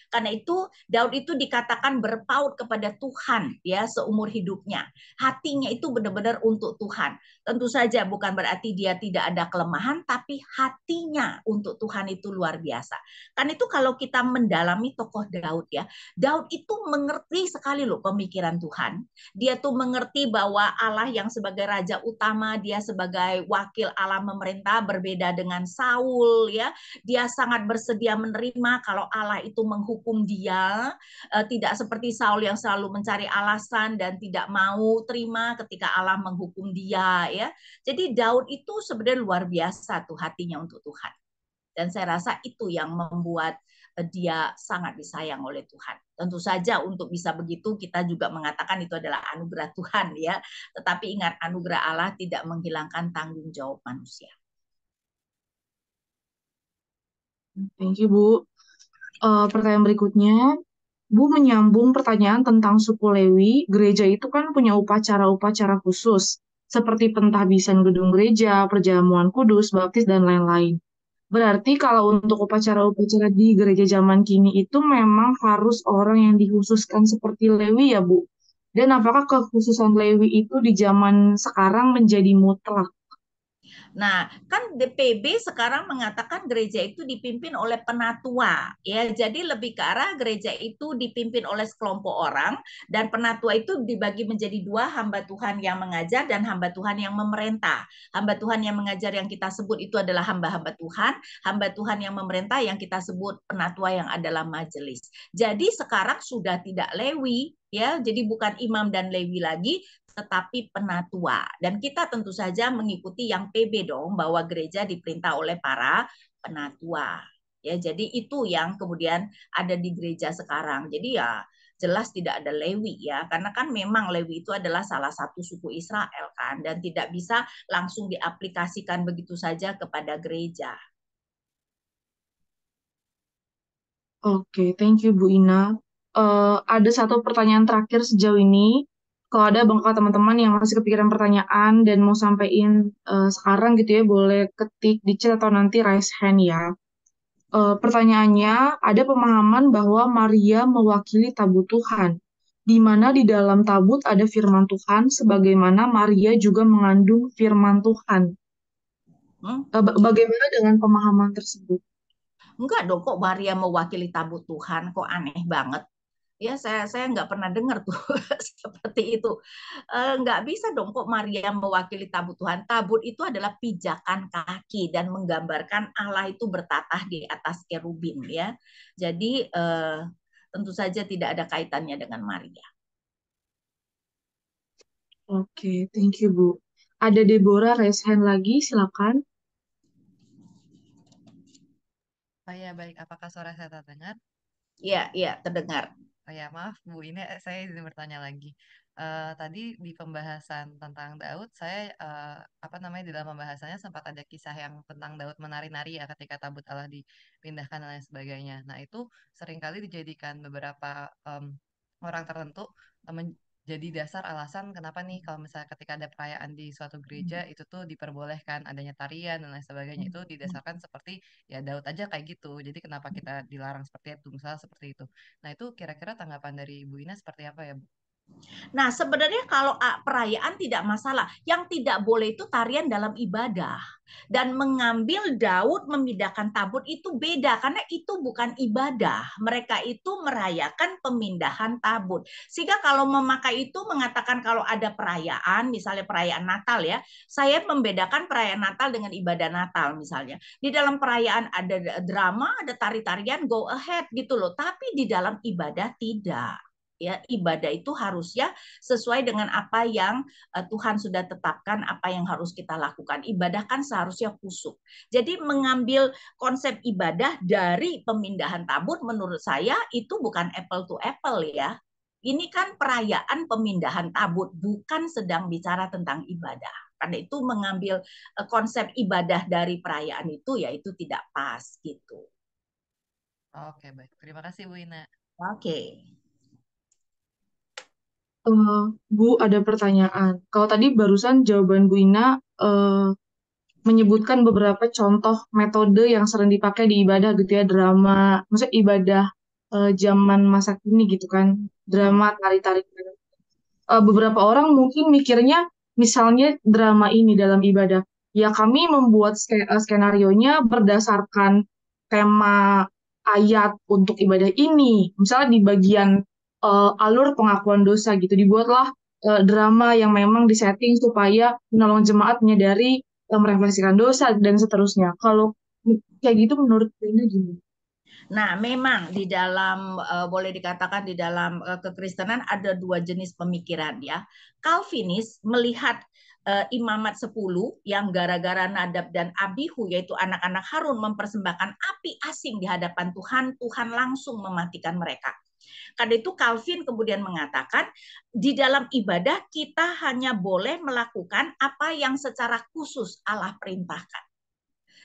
Karena itu Daud itu dikatakan berpaut kepada Tuhan ya seumur hidupnya. Hatinya itu benar-benar untuk Tuhan. Tentu saja bukan berarti dia tidak ada kelemahan, tapi hatinya untuk Tuhan itu luar biasa. Kan itu kalau kita mendalami tokoh Daud ya, Daud itu mengerti sekali loh pemikiran Tuhan. Dia tuh mengerti bahwa Allah yang sebagai raja utama, dia sebagai wakil Allah memerintah, berbeda dengan Saul ya. Dia sangat bersedia menerima kalau Allah itu menghukum dia, tidak seperti Saul yang selalu mencari alasan dan tidak mau terima ketika Allah menghukum dia ya. Jadi Daud itu sebenarnya luar biasa tuh hatinya untuk Tuhan. Dan saya rasa itu yang membuat dia sangat disayang oleh Tuhan. Tentu saja untuk bisa begitu kita juga mengatakan itu adalah anugerah Tuhan ya. Tetapi ingat, anugerah Allah tidak menghilangkan tanggung jawab manusia. Thank you, Bu. Pertanyaan berikutnya, Bu menyambung pertanyaan tentang suku Lewi. Gereja itu kan punya upacara-upacara khusus, seperti pentahbisan gedung gereja, perjamuan kudus, baptis, dan lain-lain. Berarti kalau untuk upacara-upacara di gereja zaman kini itu memang harus orang yang dikhususkan seperti Lewi ya, Bu? Dan apakah kekhususan Lewi itu di zaman sekarang menjadi mutlak? Nah, kan DPB sekarang mengatakan gereja itu dipimpin oleh penatua, ya. Jadi lebih ke arah gereja itu dipimpin oleh sekelompok orang, dan penatua itu dibagi menjadi dua, hamba Tuhan yang mengajar dan hamba Tuhan yang memerintah. Hamba Tuhan yang mengajar yang kita sebut itu adalah hamba-hamba Tuhan, hamba Tuhan yang memerintah yang kita sebut penatua yang adalah majelis. Jadi sekarang sudah tidak Lewi, ya. Jadi bukan imam dan Lewi lagi, tetapi penatua. Dan kita tentu saja mengikuti yang PB dong, bahwa gereja diperintah oleh para penatua. Ya, jadi itu yang kemudian ada di gereja sekarang. Jadi ya jelas tidak ada Lewi ya, karena kan memang Lewi itu adalah salah satu suku Israel kan, dan tidak bisa langsung diaplikasikan begitu saja kepada gereja. Oke, thank you Bu Ina. Ada satu pertanyaan terakhir sejauh ini. Kalau ada bangka teman-teman yang masih kepikiran pertanyaan dan mau sampaikan sekarang gitu ya, boleh ketik di chat atau nanti raise hand ya. Pertanyaannya, ada pemahaman bahwa Maria mewakili tabut Tuhan, di mana di dalam tabut ada firman Tuhan, sebagaimana Maria juga mengandung firman Tuhan. Bagaimana dengan pemahaman tersebut? Enggak dong, kok Maria mewakili tabut Tuhan, kok aneh banget. Ya, saya nggak pernah dengar tuh seperti itu. Nggak bisa dong kok Maria mewakili tabut Tuhan. Tabut itu adalah pijakan kaki dan menggambarkan Allah itu bertatah di atas kerubin ya. Jadi tentu saja tidak ada kaitannya dengan Maria. Oke, thank you Bu. Ada Deborah raise hand lagi, silakan. Oh ya, baik. Apakah suara saya terdengar? Iya, terdengar. Oh ya, maaf Bu, ini saya izin bertanya lagi. Tadi di pembahasan tentang Daud, saya apa namanya di dalam pembahasannya sempat ada kisah yang tentang Daud menari-nari ya ketika tabut Allah dipindahkan dan lain sebagainya. Nah itu seringkali dijadikan beberapa orang tertentu jadi dasar alasan kenapa nih kalau misalnya ketika ada perayaan di suatu gereja itu tuh diperbolehkan adanya tarian dan lain sebagainya itu didasarkan seperti ya Daud aja kayak gitu. Jadi kenapa kita dilarang seperti itu, misalnya seperti itu. Nah, itu kira-kira tanggapan dari Bu Ina seperti apa ya, Bu? Nah, sebenarnya kalau perayaan tidak masalah. Yang tidak boleh itu tarian dalam ibadah. Dan mengambil Daud memindahkan tabut itu beda karena itu bukan ibadah. Mereka itu merayakan pemindahan tabut. Sehingga kalau memakai itu mengatakan kalau ada perayaan, misalnya perayaan Natal ya, saya membedakan perayaan Natal dengan ibadah Natal misalnya. Di dalam perayaan ada drama, ada tari-tarian, go ahead gitu loh. Tapi di dalam ibadah tidak. Ya, ibadah itu harusnya sesuai dengan apa yang Tuhan sudah tetapkan, apa yang harus kita lakukan. Ibadah kan seharusnya khusyuk. Jadi mengambil konsep ibadah dari pemindahan tabut menurut saya itu bukan apple to apple ya. Ini kan perayaan pemindahan tabut, bukan sedang bicara tentang ibadah. Karena itu mengambil konsep ibadah dari perayaan itu ya itu tidak pas gitu. Oke, baik. Terima kasih, Bu Ina. Oke. Bu, ada pertanyaan. Kalau tadi barusan jawaban Bu Ina menyebutkan beberapa contoh metode yang sering dipakai di ibadah gitu ya, drama, maksudnya ibadah zaman masa kini gitu kan, drama, tari-tari. Beberapa orang mungkin mikirnya, misalnya drama ini dalam ibadah, ya kami membuat skenario-nya berdasarkan tema ayat untuk ibadah ini. Misalnya di bagian alur pengakuan dosa gitu, dibuatlah drama yang memang disetting supaya menolong jemaat menyadari, merefleksikan dosa, dan seterusnya. Kalau kayak gitu menurut Rina gimana? Nah, memang di dalam boleh dikatakan di dalam kekristenan ada dua jenis pemikiran ya. Calvinis melihat imamat 10 yang gara-gara Nadab dan Abihu yaitu anak-anak Harun mempersembahkan api asing di hadapan Tuhan, Tuhan langsung mematikan mereka. Karena itu Calvin kemudian mengatakan di dalam ibadah kita hanya boleh melakukan apa yang secara khusus Allah perintahkan.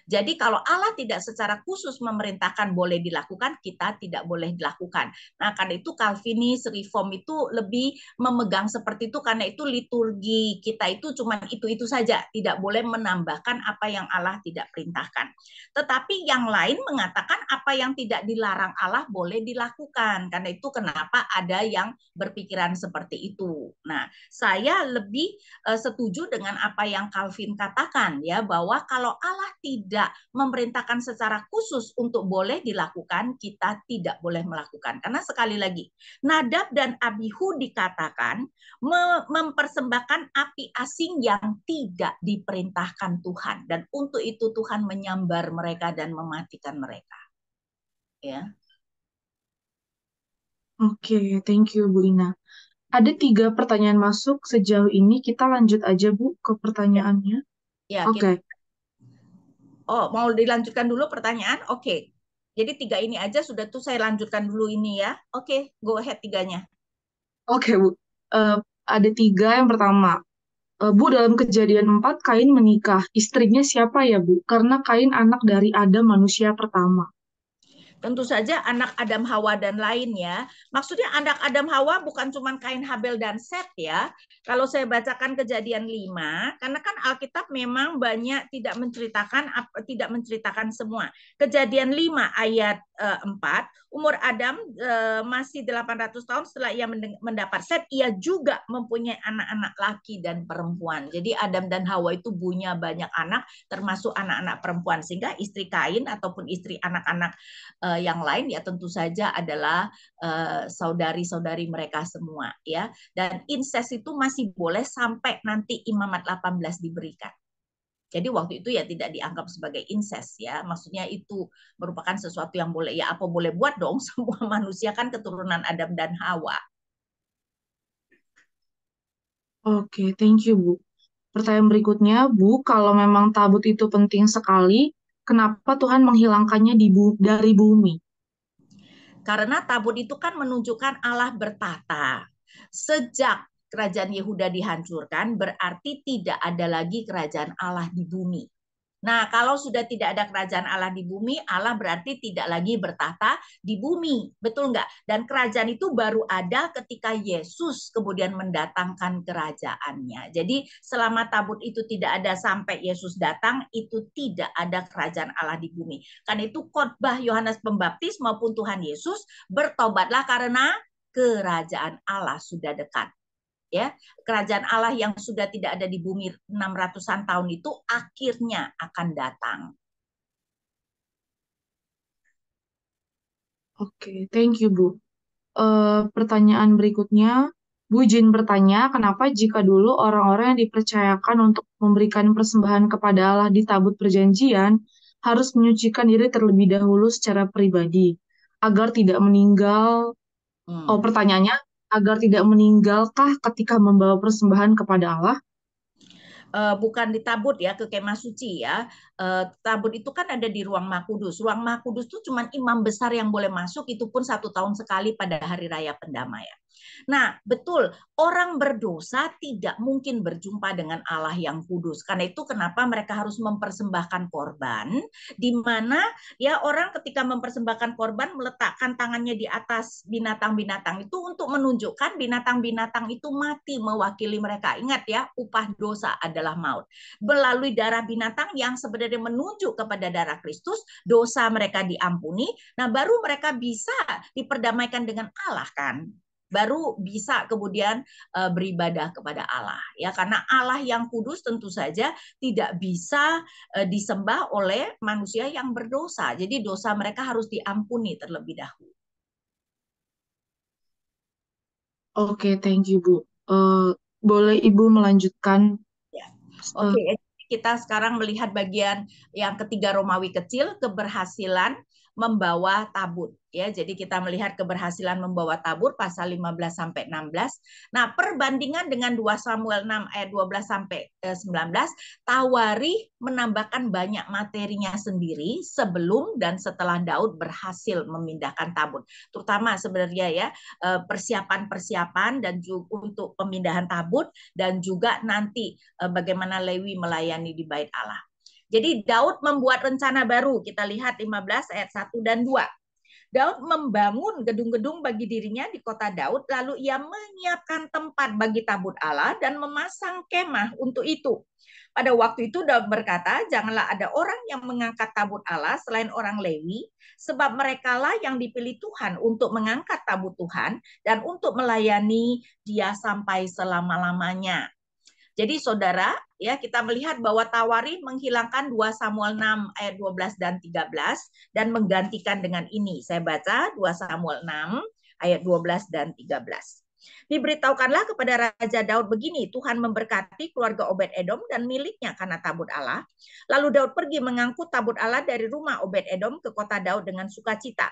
Jadi kalau Allah tidak secara khusus memerintahkan boleh dilakukan, kita tidak boleh dilakukan. Nah, karena itu Calvinis, Reform itu lebih memegang seperti itu karena itu liturgi kita itu cuma itu saja, tidak boleh menambahkan apa yang Allah tidak perintahkan. Tetapi yang lain mengatakan apa yang tidak dilarang Allah boleh dilakukan. Karena itu kenapa ada yang berpikiran seperti itu. Nah, saya lebih setuju dengan apa yang Calvin katakan ya, bahwa kalau Allah tidak memerintahkan secara khusus untuk boleh dilakukan, kita tidak boleh melakukan. Karena sekali lagi, Nadab dan Abihu dikatakan mempersembahkan api asing yang tidak diperintahkan Tuhan. Dan untuk itu Tuhan menyambar mereka dan mematikan mereka. Ya. Oke, thank you Bu Ina. Ada 3 pertanyaan masuk sejauh ini. Kita lanjut aja, Bu, ke Ya, pertanyaannya. ya, Oke. Oh, mau dilanjutkan dulu pertanyaan? Oke. Jadi 3 ini aja sudah tuh saya lanjutkan dulu ini ya. Oke, go ahead 3-nya. Oke, Bu. Ada 3. Yang pertama, Bu, dalam Kejadian 4, Kain menikah. Istrinya siapa ya, Bu? Karena Kain anak dari Adam, manusia pertama. Tentu saja anak Adam Hawa dan lainnya. Maksudnya anak Adam Hawa bukan cuma Kain Habel dan Set ya. Kalau saya bacakan Kejadian 5, karena kan Alkitab memang banyak tidak menceritakan semua. Kejadian 5 ayat 4, umur Adam masih 800 tahun setelah ia mendapat Set, ia juga mempunyai anak-anak laki dan perempuan. Jadi Adam dan Hawa itu punya banyak anak, termasuk anak-anak perempuan, sehingga istri Kain ataupun istri anak-anak yang lain ya tentu saja adalah saudari-saudari mereka semua ya. Dan incest itu masih boleh sampai nanti Imamat 18 diberikan. Jadi waktu itu ya tidak dianggap sebagai incest ya. Maksudnya itu merupakan sesuatu yang boleh ya, apa boleh buat dong, semua manusia kan keturunan Adam dan Hawa. Oke, thank you, Bu. Pertanyaan berikutnya, Bu, kalau memang tabut itu penting sekali, kenapa Tuhan menghilangkannya dari bumi? Karena tabut itu kan menunjukkan Allah bertata. Sejak kerajaan Yehuda dihancurkan, berarti tidak ada lagi kerajaan Allah di bumi. Nah, kalau sudah tidak ada kerajaan Allah di bumi, Allah berarti tidak lagi bertahta di bumi. Betul nggak? Dan kerajaan itu baru ada ketika Yesus kemudian mendatangkan kerajaannya. Jadi selama tabut itu tidak ada sampai Yesus datang, itu tidak ada kerajaan Allah di bumi. Karena itu khotbah Yohanes Pembaptis maupun Tuhan Yesus, bertobatlah karena kerajaan Allah sudah dekat. Ya, kerajaan Allah yang sudah tidak ada di bumi 600-an tahun itu akhirnya akan datang. Oke, thank you, Bu. Pertanyaan berikutnya, Bu Jin bertanya, kenapa jika dulu orang-orang yang dipercayakan untuk memberikan persembahan kepada Allah di tabut perjanjian harus menyucikan diri terlebih dahulu secara pribadi agar tidak meninggal? Pertanyaannya, agar tidak meninggalkah ketika membawa persembahan kepada Allah? Bukan di tabut ya, ke kemah suci ya. Tabut itu kan ada di ruang Maha Kudus. Ruang Maha Kudus itu cuma imam besar yang boleh masuk, itu pun 1 tahun sekali pada hari raya pendamaian. Nah, betul, orang berdosa tidak mungkin berjumpa dengan Allah yang kudus. Karena itu kenapa mereka harus mempersembahkan korban, di mana ya orang ketika mempersembahkan korban meletakkan tangannya di atas binatang-binatang itu untuk menunjukkan binatang-binatang itu mati mewakili mereka. Ingat ya, upah dosa adalah maut. Melalui darah binatang yang sebenarnya menunjuk kepada darah Kristus, dosa mereka diampuni. Nah, baru mereka bisa diperdamaikan dengan Allah kan. Baru bisa kemudian beribadah kepada Allah ya, karena Allah yang kudus tentu saja tidak bisa disembah oleh manusia yang berdosa. Jadi dosa mereka harus diampuni terlebih dahulu. Oke, thank you, Bu. Boleh Ibu melanjutkan? Ya. Oke, kita sekarang melihat bagian yang ketiga Romawi kecil, keberhasilan membawa tabut ya. Jadi kita melihat keberhasilan membawa tabut pasal 15 sampai 16. Nah, perbandingan dengan 2 Samuel 6 ayat 12 sampai 19, Tawari menambahkan banyak materinya sendiri sebelum dan setelah Daud berhasil memindahkan tabut. Terutama sebenarnya ya persiapan-persiapan dan juga untuk pemindahan tabut, dan juga nanti bagaimana Lewi melayani di bait Allah. Jadi Daud membuat rencana baru. Kita lihat 15 ayat 1 dan 2. Daud membangun gedung-gedung bagi dirinya di kota Daud, lalu ia menyiapkan tempat bagi tabut Allah dan memasang kemah untuk itu. Pada waktu itu Daud berkata, janganlah ada orang yang mengangkat tabut Allah selain orang Lewi, sebab merekalah yang dipilih Tuhan untuk mengangkat tabut Tuhan dan untuk melayani Dia sampai selama-lamanya. Jadi saudara, ya kita melihat bahwa Tawari menghilangkan 2 Samuel 6 ayat 12 dan 13 dan menggantikan dengan ini. Saya baca 2 Samuel 6 ayat 12 dan 13. Diberitahukanlah kepada Raja Daud begini, Tuhan memberkati keluarga Obed-Edom dan miliknya karena tabut Allah. Lalu Daud pergi mengangkut tabut Allah dari rumah Obed-Edom ke kota Daud dengan sukacita.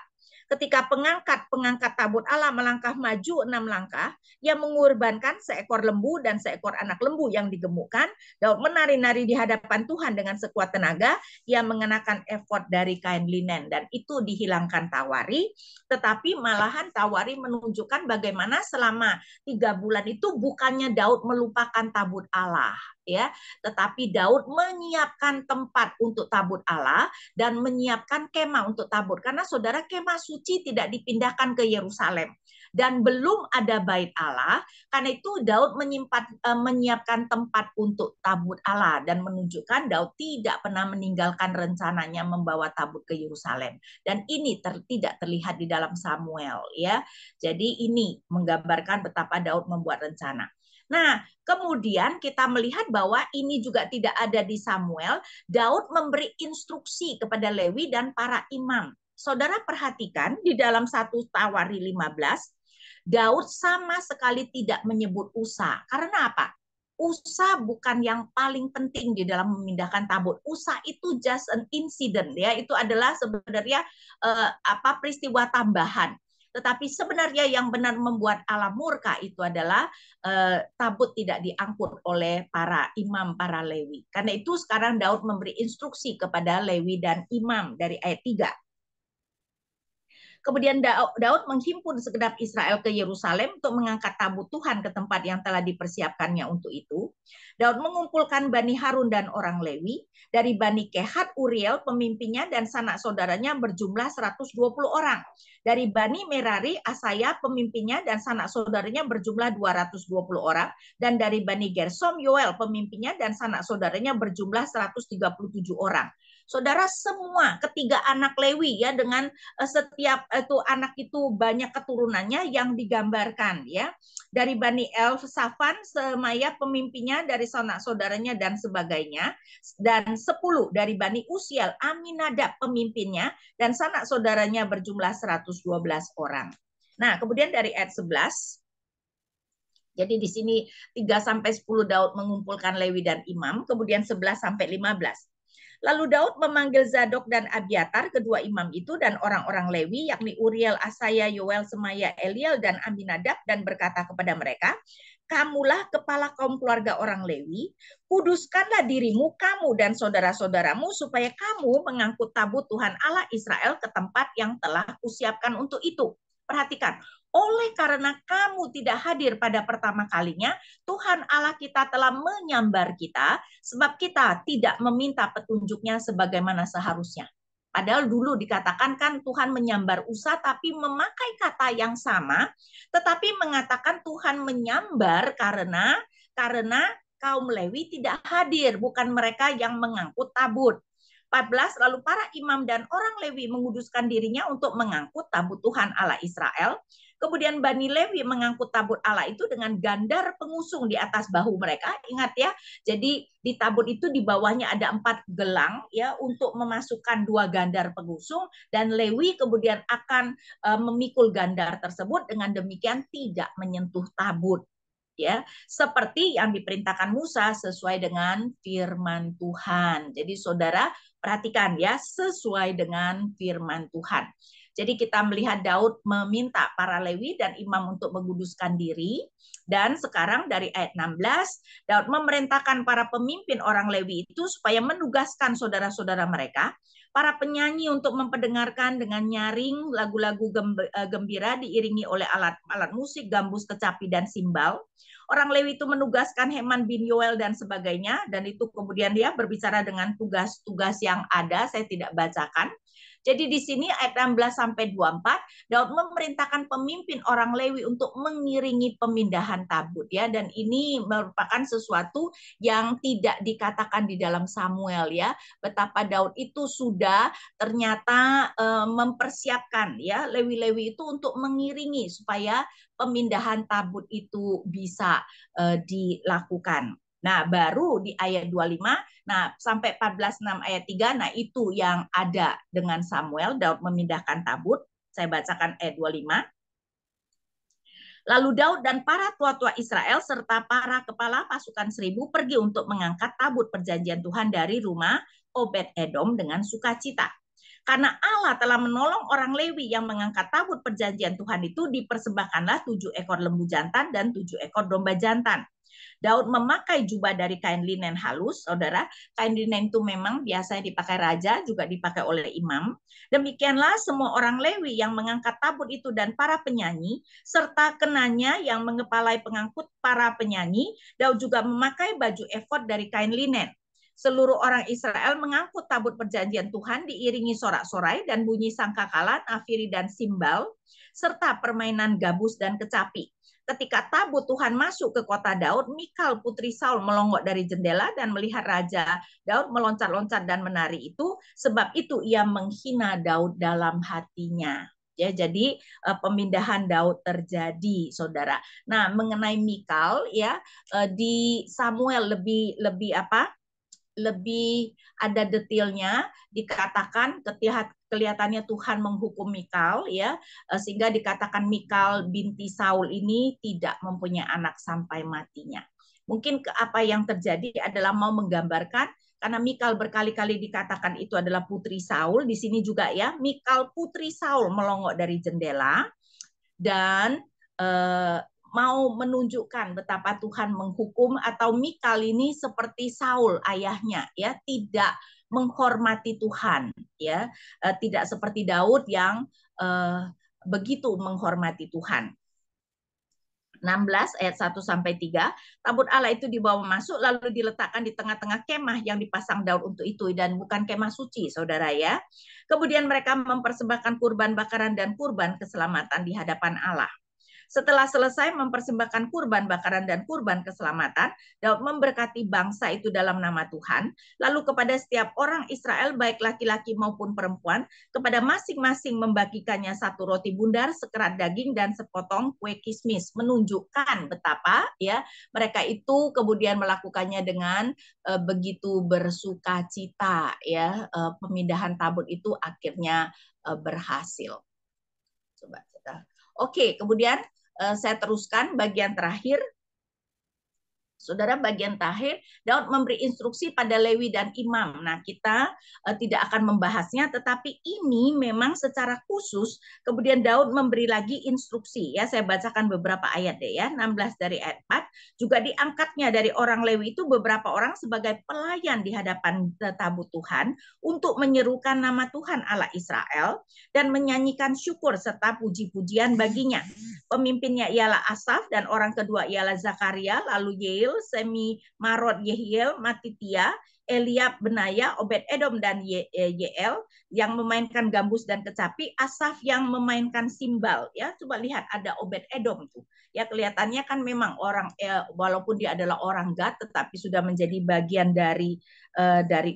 Ketika pengangkat tabut Allah melangkah maju 6 langkah, ia mengorbankan seekor lembu dan seekor anak lembu yang digemukkan. Daud menari-nari di hadapan Tuhan dengan sekuat tenaga. Ia mengenakan efod dari kain linen dan itu dihilangkan Tawari. Tetapi malahan Tawari menunjukkan bagaimana selama 3 bulan itu bukannya Daud melupakan tabut Allah, ya, tetapi Daud menyiapkan tempat untuk tabut Allah dan menyiapkan kemah untuk tabut, karena saudara, kemah suci tidak dipindahkan ke Yerusalem dan belum ada bait Allah. Karena itu Daud menyiapkan tempat untuk tabut Allah dan menunjukkan Daud tidak pernah meninggalkan rencananya membawa tabut ke Yerusalem, dan ini tidak terlihat di dalam Samuel, ya. Jadi ini menggambarkan betapa Daud membuat rencana. Nah, kemudian kita melihat bahwa ini juga tidak ada di Samuel. Daud memberi instruksi kepada Lewi dan para imam. Saudara perhatikan di dalam 1 Tawari 15, Daud sama sekali tidak menyebut Usa. Karena apa? Usa bukan yang paling penting di dalam memindahkan tabut. Usa itu just an incident, ya. Itu adalah sebenarnya peristiwa tambahan. Tetapi sebenarnya yang benar membuat Allah murka itu adalah tabut tidak diangkut oleh para imam, para Lewi. Karena itu sekarang Daud memberi instruksi kepada Lewi dan imam dari ayat 3. Kemudian Daud menghimpun segenap Israel ke Yerusalem untuk mengangkat tabut Tuhan ke tempat yang telah dipersiapkannya untuk itu. Daud mengumpulkan Bani Harun dan orang Lewi. Dari Bani Kehat, Uriel pemimpinnya dan sanak saudaranya berjumlah 120 orang. Dari Bani Merari, Asaya pemimpinnya dan sanak saudaranya berjumlah 220 orang. Dan dari Bani Gersom, Yoel pemimpinnya dan sanak saudaranya berjumlah 137 orang. Saudara, semua ketiga anak Lewi, ya, dengan setiap itu anak itu banyak keturunannya yang digambarkan, ya. Dari Bani Elsafan, Semaya pemimpinnya dari sanak saudaranya dan sebagainya, dan 10 dari Bani Usiel, Aminadab pemimpinnya dan sanak saudaranya berjumlah 112 orang. Nah, kemudian dari ayat 11, jadi di sini 3 sampai 10 Daud mengumpulkan Lewi dan imam, kemudian 11 sampai 15. Lalu Daud memanggil Zadok dan Abiatar, kedua imam itu, dan orang-orang Lewi, yakni Uriel, Asaya, Yoel, Semaya, Eliel, dan Aminadab, dan berkata kepada mereka, kamulah kepala kaum keluarga orang Lewi, kuduskanlah dirimu, kamu dan saudara-saudaramu, supaya kamu mengangkut tabut Tuhan Allah Israel ke tempat yang telah kusiapkan untuk itu. Perhatikan, oleh karena kamu tidak hadir pada pertama kalinya, Tuhan Allah kita telah menyambar kita, sebab kita tidak meminta petunjuknya sebagaimana seharusnya. Padahal dulu dikatakan kan Tuhan menyambar Usa, tapi memakai kata yang sama, tetapi mengatakan Tuhan menyambar karena kaum Lewi tidak hadir, bukan mereka yang mengangkut tabut. 14, lalu para imam dan orang Lewi menguduskan dirinya untuk mengangkut tabut Tuhan Allah Israel. Kemudian Bani Lewi mengangkut tabut Allah itu dengan gandar pengusung di atas bahu mereka. Ingat, ya, jadi di tabut itu di bawahnya ada 4 gelang, ya, untuk memasukkan 2 gandar pengusung, dan Lewi kemudian akan memikul gandar tersebut, dengan demikian tidak menyentuh tabut, ya, seperti yang diperintahkan Musa sesuai dengan firman Tuhan. Jadi saudara perhatikan, ya, sesuai dengan firman Tuhan. Jadi kita melihat Daud meminta para Lewi dan imam untuk menguduskan diri. Dan sekarang dari ayat 16, Daud memerintahkan para pemimpin orang Lewi itu supaya menugaskan saudara-saudara mereka, para penyanyi, untuk memperdengarkan dengan nyaring lagu-lagu gembira diiringi oleh alat-alat musik, gambus, kecapi, dan simbal. Orang Lewi itu menugaskan Heman bin Yoel dan sebagainya, dan itu kemudian dia berbicara dengan tugas-tugas yang ada, saya tidak bacakan. Jadi di sini ayat 16 sampai 24, Daud memerintahkan pemimpin orang Lewi untuk mengiringi pemindahan tabut, ya, dan ini merupakan sesuatu yang tidak dikatakan di dalam Samuel, ya, betapa Daud itu sudah ternyata mempersiapkan, ya, Lewi-Lewi itu untuk mengiringi supaya pemindahan tabut itu bisa dilakukan. Nah, baru di ayat 25, nah sampai 14:6 ayat 3, nah itu yang ada dengan Samuel, Daud memindahkan tabut. Saya bacakan ayat 25. Lalu Daud dan para tua-tua Israel serta para kepala pasukan 1000 pergi untuk mengangkat tabut perjanjian Tuhan dari rumah Obed Edom dengan sukacita. Karena Allah telah menolong orang Lewi yang mengangkat tabut perjanjian Tuhan itu, dipersembahkanlah 7 ekor lembu jantan dan 7 ekor domba jantan. Daud memakai jubah dari kain linen halus, saudara. Kain linen itu memang biasanya dipakai raja, juga dipakai oleh imam. Demikianlah semua orang Lewi yang mengangkat tabut itu dan para penyanyi, serta kenanya yang mengepalai pengangkut para penyanyi. Daud juga memakai baju efod dari kain linen. Seluruh orang Israel mengangkut tabut perjanjian Tuhan diiringi sorak-sorai dan bunyi sangkakala, nafiri, dan simbal, serta permainan gabus dan kecapi. Ketika tabut Tuhan masuk ke kota Daud, Mikal putri Saul melonggok dari jendela dan melihat Raja Daud meloncat-loncat dan menari itu, sebab itu ia menghina Daud dalam hatinya. Ya, jadi pemindahan Daud terjadi, saudara. Nah, mengenai Mikal, ya, di Samuel lebih ada detailnya, dikatakan kelihatannya Tuhan menghukum Mikal, ya, sehingga dikatakan Mikal binti Saul ini tidak mempunyai anak sampai matinya. Mungkin apa yang terjadi adalah mau menggambarkan, karena Mikal berkali-kali dikatakan itu adalah putri Saul, di sini juga ya, Mikal putri Saul melonggok dari jendela dan mau menunjukkan betapa Tuhan menghukum, atau Mikal ini seperti Saul ayahnya, ya, tidak menghormati Tuhan, ya, tidak seperti Daud yang begitu menghormati Tuhan. 16 ayat 1 sampai 3, tabut Allah itu dibawa masuk lalu diletakkan di tengah-tengah kemah yang dipasang Daud untuk itu, dan bukan kemah suci, saudara, ya. Kemudian mereka mempersembahkan kurban bakaran dan kurban keselamatan di hadapan Allah. Setelah selesai mempersembahkan kurban bakaran dan kurban keselamatan, Daud memberkati bangsa itu dalam nama Tuhan. Lalu kepada setiap orang Israel, baik laki-laki maupun perempuan, kepada masing-masing membagikannya 1 roti bundar, sekerat daging, dan sepotong kue kismis. Menunjukkan betapa, ya, mereka itu kemudian melakukannya dengan begitu bersukacita, ya. Pemindahan tabut itu akhirnya berhasil. Coba kita. Oke, kemudian saya teruskan bagian terakhir. Saudara, bagian terakhir, Daud memberi instruksi pada Lewi dan imam. Nah, kita tidak akan membahasnya, tetapi ini memang secara khusus kemudian Daud memberi lagi instruksi. Ya, saya bacakan beberapa ayat deh, ya. 16 dari ayat 4, juga diangkatnya dari orang Lewi itu beberapa orang sebagai pelayan di hadapan tabut Tuhan untuk menyerukan nama Tuhan Allah Israel dan menyanyikan syukur serta puji-pujian baginya. Pemimpinnya ialah Asaf, dan orang kedua ialah Zakaria, lalu Yeil, Semi Marot, Yehiel, Matitia, Eliab, Benaya, Obed-Edom, dan Yeel yang memainkan gambus dan kecapi, Asaf yang memainkan simbal. Ya, coba lihat ada Obed-Edom tuh. Ya, kelihatannya kan memang orang, walaupun dia adalah orang Gad, tetapi sudah menjadi bagian dari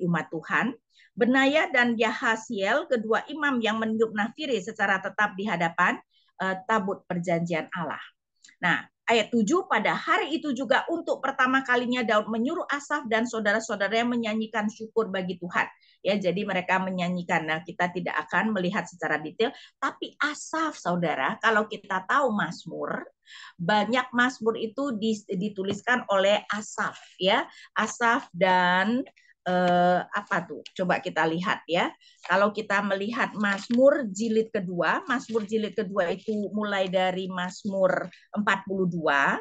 umat Tuhan. Benaya dan Yahasiel, kedua imam yang meniup nafiri secara tetap di hadapan tabut perjanjian Allah. Nah, ayat 7, pada hari itu juga untuk pertama kalinya Daud menyuruh Asaf dan saudara-saudaranya menyanyikan syukur bagi Tuhan. Ya, jadi mereka menyanyikan. Nah, kita tidak akan melihat secara detail, tapi Asaf, saudara, kalau kita tahu Mazmur, banyak Mazmur itu dituliskan oleh Asaf, ya. Asaf dan apa tuh? Coba kita lihat, ya. Kalau kita melihat Mazmur jilid kedua itu mulai dari Mazmur 42,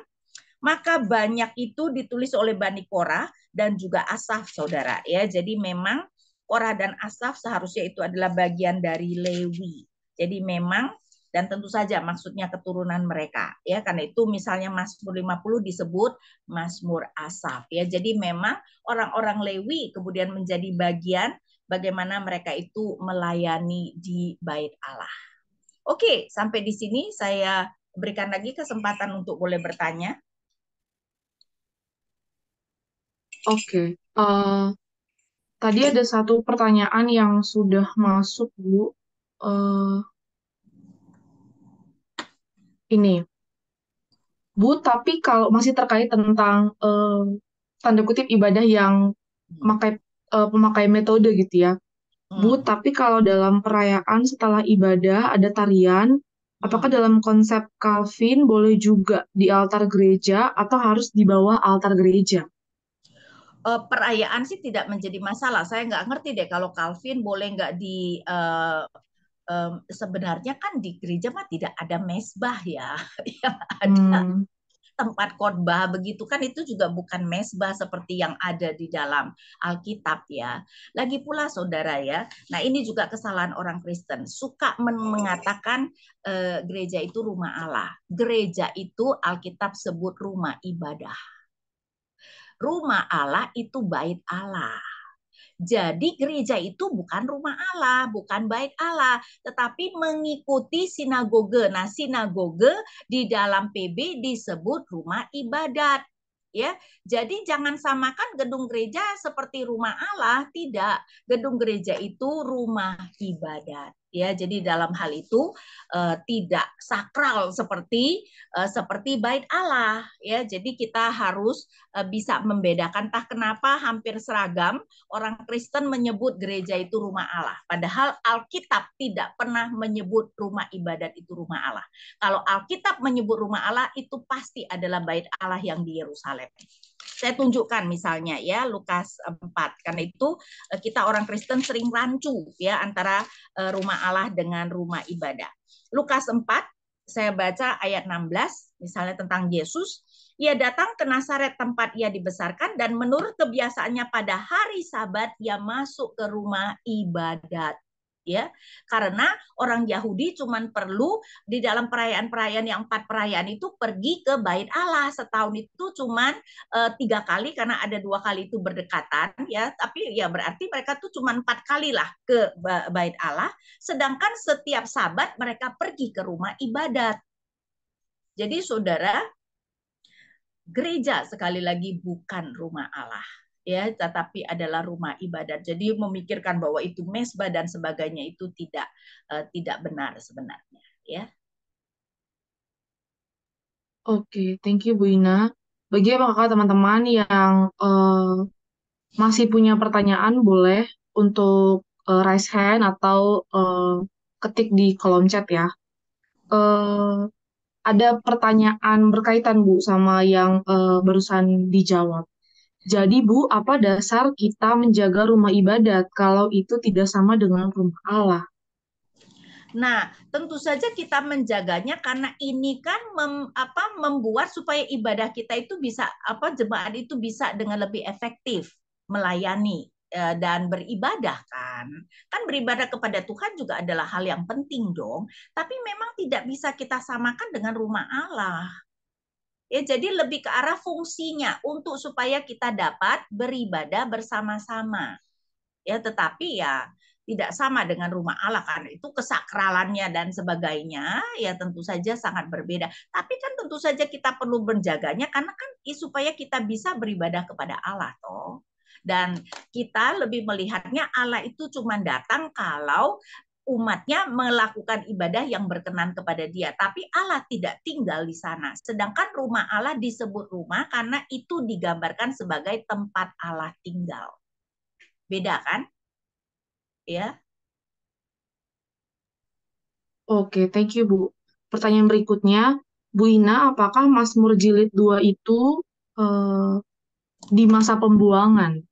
maka banyak itu ditulis oleh Bani Korah dan juga Asaf, saudara, ya. Jadi memang Korah dan Asaf seharusnya itu adalah bagian dari Lewi. Jadi memang, dan tentu saja maksudnya keturunan mereka, ya. Karena itu misalnya Mazmur 50 disebut Mazmur Asaf, ya. Jadi memang orang-orang Lewi kemudian menjadi bagian bagaimana mereka itu melayani di Bait Allah. Oke, sampai di sini saya berikan lagi kesempatan untuk boleh bertanya. Oke, tadi ada satu pertanyaan yang sudah masuk, Bu. Ini, Bu, tapi kalau masih terkait tentang tanda kutip ibadah yang pemakai metode gitu ya. Bu, tapi kalau dalam perayaan setelah ibadah ada tarian, apakah dalam konsep Calvin boleh juga di altar gereja atau harus di bawah altar gereja? perayaan sih tidak menjadi masalah. Saya nggak ngerti deh kalau Calvin boleh nggak sebenarnya kan di gereja mah tidak ada mesbah ya, yang ada Hmm, tempat khotbah begitu kan itu juga bukan mesbah seperti yang ada di dalam Alkitab ya. Lagi pula saudara ya, nah ini juga kesalahan orang Kristen suka mengatakan gereja itu rumah Allah. Gereja itu Alkitab sebut rumah ibadah. Rumah Allah itu bait Allah. Jadi gereja itu bukan rumah Allah, bukan bait Allah, tetapi mengikuti sinagoge. Nah, sinagoge di dalam PB disebut rumah ibadat. Ya, jadi jangan samakan gedung gereja seperti rumah Allah, tidak. Gedung gereja itu rumah ibadat. Ya, jadi dalam hal itu tidak sakral seperti bait Allah. Ya, jadi kita harus bisa membedakan. Entah kenapa hampir seragam orang Kristen menyebut gereja itu rumah Allah. Padahal Alkitab tidak pernah menyebut rumah ibadat itu rumah Allah. Kalau Alkitab menyebut rumah Allah, itu pasti adalah bait Allah yang di Yerusalem. Saya tunjukkan misalnya ya Lukas 4. Karena itu kita orang Kristen sering rancu ya antara rumah Allah dengan rumah ibadah. Lukas 4, saya baca ayat 16, misalnya tentang Yesus. Ia datang ke Nazaret tempat ia dibesarkan dan menurut kebiasaannya pada hari Sabat ia masuk ke rumah ibadat. Ya, karena orang Yahudi cuman perlu di dalam perayaan-perayaan yang 4 perayaan itu pergi ke bait Allah setahun itu cuman 3 kali karena ada 2 kali itu berdekatan ya, tapi ya berarti mereka tuh cuman 4 kali lah ke bait Allah, sedangkan setiap Sabat mereka pergi ke rumah ibadat. Jadi saudara, gereja sekali lagi bukan rumah Allah ya, tetapi adalah rumah ibadat. Jadi memikirkan bahwa itu mesbah dan sebagainya itu tidak benar sebenarnya ya. oke, thank you Bu Ina. Bagi apakah teman-teman yang masih punya pertanyaan, boleh untuk raise hand atau ketik di kolom chat ya. Eh, ada pertanyaan berkaitan Bu sama yang barusan dijawab. Jadi Bu, apa dasar kita menjaga rumah ibadat kalau itu tidak sama dengan rumah Allah? Nah, tentu saja kita menjaganya karena ini kan membuat supaya ibadah kita itu bisa jemaat itu bisa dengan lebih efektif melayani dan beribadah kan. Kan beribadah kepada Tuhan juga adalah hal yang penting dong, tapi memang tidak bisa kita samakan dengan rumah Allah. Ya, jadi lebih ke arah fungsinya untuk supaya kita dapat beribadah bersama-sama. Ya, tetapi ya tidak sama dengan rumah Allah karena itu kesakralannya dan sebagainya ya tentu saja sangat berbeda. Tapi kan tentu saja kita perlu menjaganya karena kan supaya kita bisa beribadah kepada Allah toh. Dan kita lebih melihatnya Allah itu cuma datang kalau umatnya melakukan ibadah yang berkenan kepada dia. Tapi Allah tidak tinggal di sana. Sedangkan rumah Allah disebut rumah karena itu digambarkan sebagai tempat Allah tinggal. Beda kan? Ya. Oke, thank you Bu. Pertanyaan berikutnya, Bu Ina, apakah Mazmur Jilid 2 itu eh, di masa pembuangan?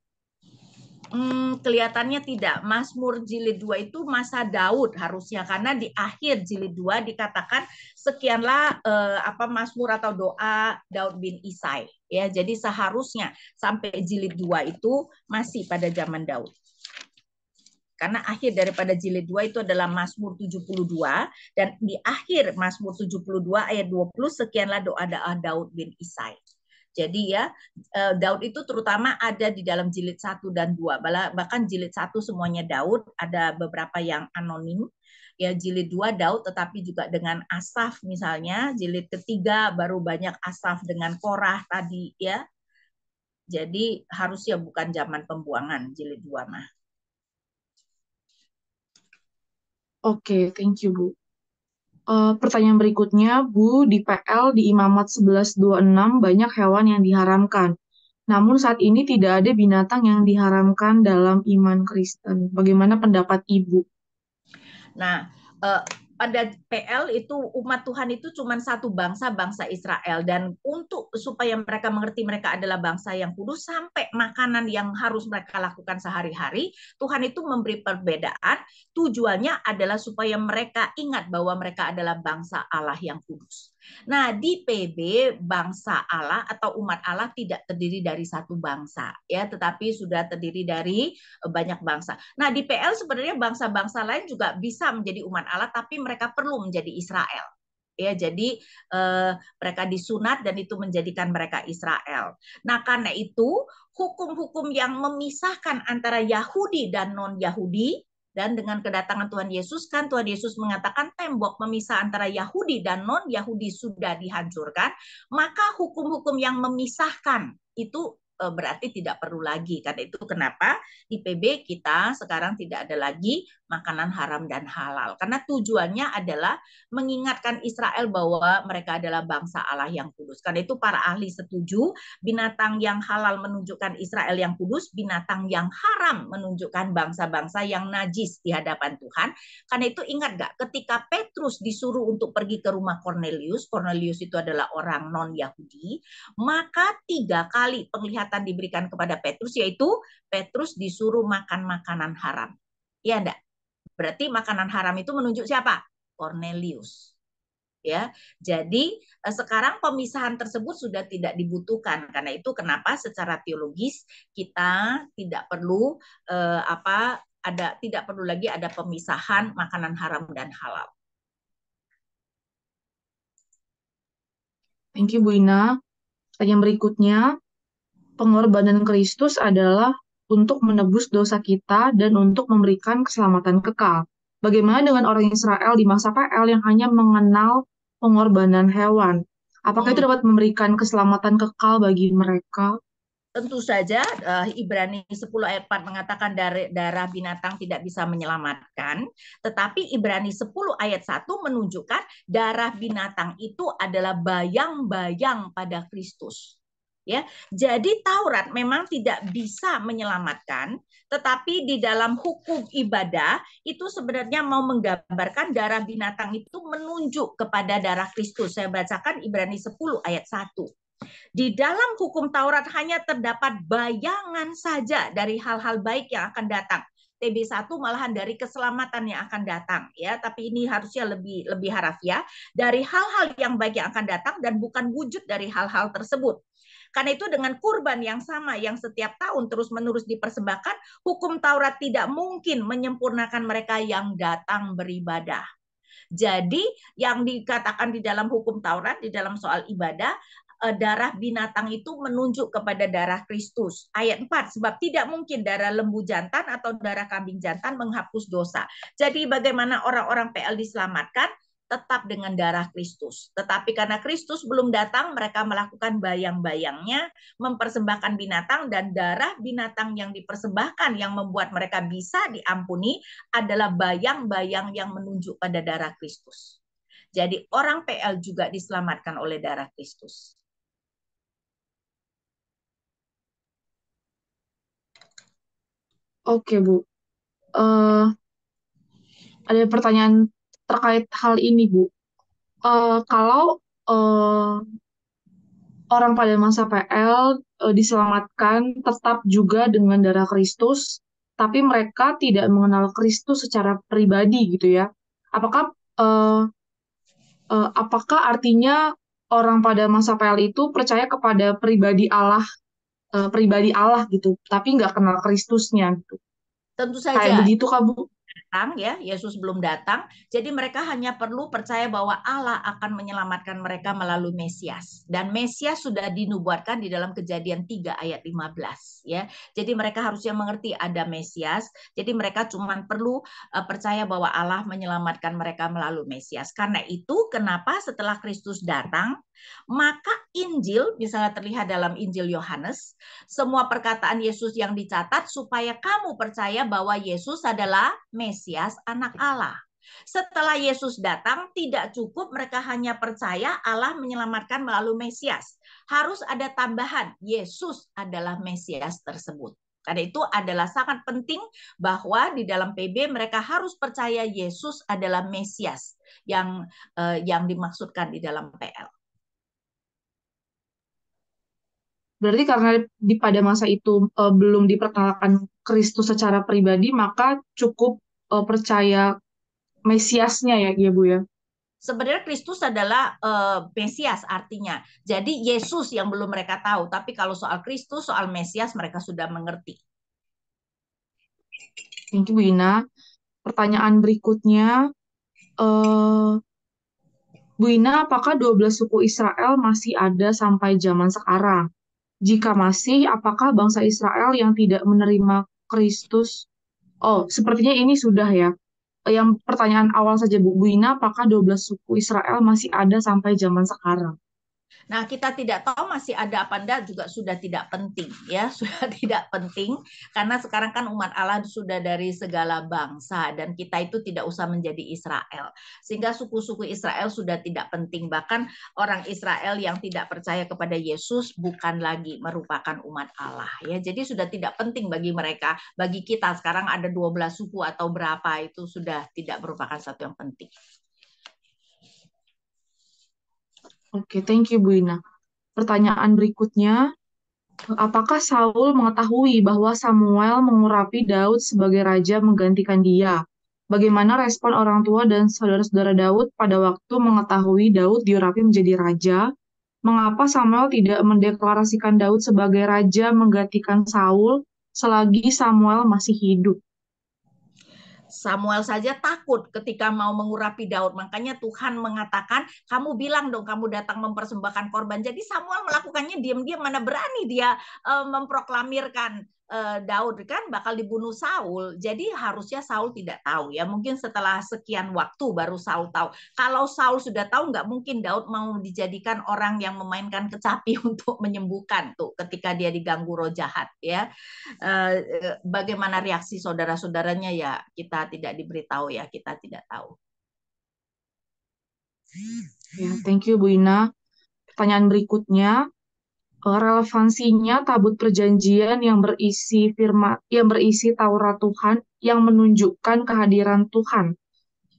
Kelihatannya tidak. Mazmur jilid 2 itu masa Daud harusnya karena di akhir jilid 2 dikatakan sekianlah Mazmur atau doa Daud bin Isai ya. Jadi seharusnya sampai jilid 2 itu masih pada zaman Daud. Karena akhir daripada jilid 2 itu adalah Mazmur 72 dan di akhir Mazmur 72 ayat 20 sekianlah doa Daud bin Isai. Jadi ya Daud itu terutama ada di dalam jilid 1 dan 2. Bahkan jilid 1 semuanya Daud, ada beberapa yang anonim. Ya jilid 2 Daud tetapi juga dengan Asaf misalnya, jilid ketiga baru banyak Asaf dengan Korah tadi ya. Jadi harusnya bukan zaman pembuangan jilid 2 mah. Oke, thank you Bu. Pertanyaan berikutnya, Bu, di PL di Imamat 11:26 banyak hewan yang diharamkan. Namun saat ini tidak ada binatang yang diharamkan dalam iman Kristen. Bagaimana pendapat Ibu? Nah, pada PL itu umat Tuhan itu cuma satu bangsa, bangsa Israel, dan untuk supaya mereka mengerti mereka adalah bangsa yang kudus sampai makanan yang harus mereka lakukan sehari-hari, Tuhan itu memberi perbedaan. Tujuannya adalah supaya mereka ingat bahwa mereka adalah bangsa Allah yang kudus. Nah, di PB bangsa Allah atau umat Allah tidak terdiri dari satu bangsa, ya, tetapi sudah terdiri dari banyak bangsa. Nah, di PL sebenarnya bangsa-bangsa lain juga bisa menjadi umat Allah, tapi mereka perlu menjadi Israel. Ya, jadi mereka disunat dan itu menjadikan mereka Israel. Nah, karena itu hukum-hukum yang memisahkan antara Yahudi dan non-Yahudi, dan dengan kedatangan Tuhan Yesus, kan Tuhan Yesus mengatakan tembok pemisah antara Yahudi dan non-Yahudi sudah dihancurkan, maka hukum-hukum yang memisahkan itu berarti tidak perlu lagi. Karena itu kenapa di PB kita sekarang tidak ada lagi makanan haram dan halal. Karena tujuannya adalah mengingatkan Israel bahwa mereka adalah bangsa Allah yang kudus. Karena itu para ahli setuju binatang yang halal menunjukkan Israel yang kudus, binatang yang haram menunjukkan bangsa-bangsa yang najis di hadapan Tuhan. Karena itu ingat gak, ketika Petrus disuruh untuk pergi ke rumah Cornelius, Cornelius itu adalah orang non-Yahudi, maka 3 kali penglihatan diberikan kepada Petrus, yaitu Petrus disuruh makan makanan haram. Ya enggak? Berarti makanan haram itu menunjuk siapa? Cornelius. Ya, jadi sekarang pemisahan tersebut sudah tidak dibutuhkan. Karena itu kenapa secara teologis kita tidak perlu tidak perlu lagi ada pemisahan makanan haram dan halal. Thank you, Bu Ina. Yang berikutnya, pengorbanan Kristus adalah untuk menebus dosa kita dan untuk memberikan keselamatan kekal. Bagaimana dengan orang Israel di masa PL yang hanya mengenal pengorbanan hewan? Apakah itu dapat memberikan keselamatan kekal bagi mereka? Tentu saja Ibrani 10 ayat 4 mengatakan darah binatang tidak bisa menyelamatkan, tetapi Ibrani 10 ayat 1 menunjukkan darah binatang itu adalah bayang-bayang pada Kristus. Ya, jadi Taurat memang tidak bisa menyelamatkan, tetapi di dalam hukum ibadah itu sebenarnya mau menggambarkan darah binatang itu menunjuk kepada darah Kristus. Saya bacakan Ibrani 10 ayat 1. Di dalam hukum Taurat hanya terdapat bayangan saja dari hal-hal baik yang akan datang. TB1 malahan dari keselamatan yang akan datang, ya, tapi ini harusnya lebih harafiah, dari hal-hal yang baik yang akan datang dan bukan wujud dari hal-hal tersebut. Karena itu dengan kurban yang sama yang setiap tahun terus-menerus dipersembahkan, hukum Taurat tidak mungkin menyempurnakan mereka yang datang beribadah. Jadi yang dikatakan di dalam hukum Taurat, di dalam soal ibadah, darah binatang itu menunjuk kepada darah Kristus. Ayat 4, sebab tidak mungkin darah lembu jantan atau darah kambing jantan menghapus dosa. Jadi bagaimana orang-orang PL diselamatkan? Tetap dengan darah Kristus. Tetapi karena Kristus belum datang, mereka melakukan bayang-bayangnya, mempersembahkan binatang, dan darah binatang yang dipersembahkan yang membuat mereka bisa diampuni adalah bayang-bayang yang menunjuk pada darah Kristus. Jadi orang PL juga diselamatkan oleh darah Kristus. Oke, Bu. Ada pertanyaan terkait hal ini, Bu. Kalau orang pada masa PL diselamatkan tetap juga dengan darah Kristus, tapi mereka tidak mengenal Kristus secara pribadi gitu ya. Apakah artinya orang pada masa PL itu percaya kepada pribadi Allah gitu, tapi nggak kenal Kristusnya gitu? Tentu saja. Kayak begitu, Kak, Bu? Datang, ya, Yesus belum datang, jadi mereka hanya perlu percaya bahwa Allah akan menyelamatkan mereka melalui Mesias, dan Mesias sudah dinubuatkan di dalam Kejadian 3 ayat 15, ya. Jadi mereka harusnya mengerti ada Mesias, jadi mereka cuma perlu percaya bahwa Allah menyelamatkan mereka melalui Mesias. Karena itu kenapa setelah Kristus datang, maka Injil, misalnya terlihat dalam Injil Yohanes, semua perkataan Yesus yang dicatat supaya kamu percaya bahwa Yesus adalah Mesias, anak Allah. Setelah Yesus datang, tidak cukup mereka hanya percaya Allah menyelamatkan melalui Mesias. Harus ada tambahan, Yesus adalah Mesias tersebut. Karena itu adalah sangat penting bahwa di dalam PB mereka harus percaya Yesus adalah Mesias yang dimaksudkan di dalam PL. Berarti karena pada masa itu belum diperkenalkan Kristus secara pribadi, maka cukup percaya Mesiasnya ya Bu ya. Sebenarnya Kristus adalah Mesias artinya. Jadi Yesus yang belum mereka tahu. Tapi kalau soal Kristus, soal Mesias mereka sudah mengerti. Thank you Bu Ina. Pertanyaan berikutnya, Bu Ina, apakah 12 suku Israel masih ada sampai zaman sekarang? Jika masih, apakah bangsa Israel yang tidak menerima Kristus? Oh, sepertinya ini sudah ya. Yang pertanyaan awal saja Bu Ina, apakah 12 suku Israel masih ada sampai zaman sekarang? Nah, kita tidak tahu masih ada apa enggak juga sudah tidak penting ya, sudah tidak penting karena sekarang kan umat Allah sudah dari segala bangsa dan kita itu tidak usah menjadi Israel. Sehingga suku-suku Israel sudah tidak penting, bahkan orang Israel yang tidak percaya kepada Yesus bukan lagi merupakan umat Allah ya. Jadi sudah tidak penting bagi mereka, bagi kita sekarang ada 12 suku atau berapa itu sudah tidak merupakan satu yang penting. Oke, thank you Bu Ina. Pertanyaan berikutnya, apakah Saul mengetahui bahwa Samuel mengurapi Daud sebagai raja menggantikan dia? Bagaimana respon orang tua dan saudara-saudara Daud pada waktu mengetahui Daud diurapi menjadi raja? Mengapa Samuel tidak mendeklarasikan Daud sebagai raja menggantikan Saul selagi Samuel masih hidup? Samuel saja takut ketika mau mengurapi Daud. Makanya Tuhan mengatakan, kamu bilang dong kamu datang mempersembahkan korban. Jadi Samuel melakukannya diam-diam, mana berani dia memproklamirkan Daud kan bakal dibunuh Saul. Jadi harusnya Saul tidak tahu ya. Mungkin setelah sekian waktu baru Saul tahu. Kalau Saul sudah tahu, nggak mungkin Daud mau dijadikan orang yang memainkan kecapi untuk menyembuhkan tuh ketika dia diganggu roh jahat ya. Bagaimana reaksi saudara-saudaranya ya kita tidak diberitahu ya, kita tidak tahu. Ya, thank you Bu Ina. Pertanyaan berikutnya, relevansinya tabut perjanjian yang berisi Taurat Tuhan yang menunjukkan kehadiran Tuhan.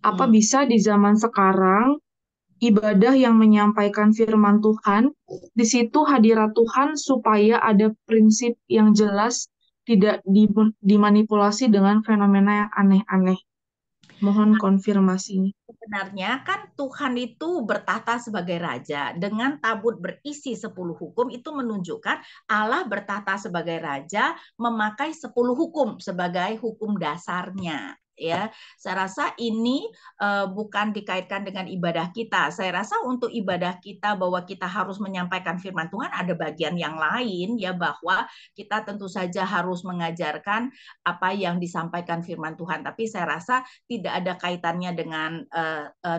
Apa bisa di zaman sekarang ibadah yang menyampaikan firman Tuhan, di situ hadirat Tuhan supaya ada prinsip yang jelas, tidak dimanipulasi dengan fenomena yang aneh-aneh. Mohon konfirmasinya. Sebenarnya kan Tuhan itu bertahta sebagai raja. Dengan tabut berisi 10 hukum itu menunjukkan Allah bertahta sebagai raja memakai 10 hukum sebagai hukum dasarnya. Ya, saya rasa ini bukan dikaitkan dengan ibadah kita. Saya rasa untuk ibadah kita bahwa kita harus menyampaikan firman Tuhan ada bagian yang lain ya, bahwa kita tentu saja harus mengajarkan apa yang disampaikan firman Tuhan. Tapi saya rasa tidak ada kaitannya dengan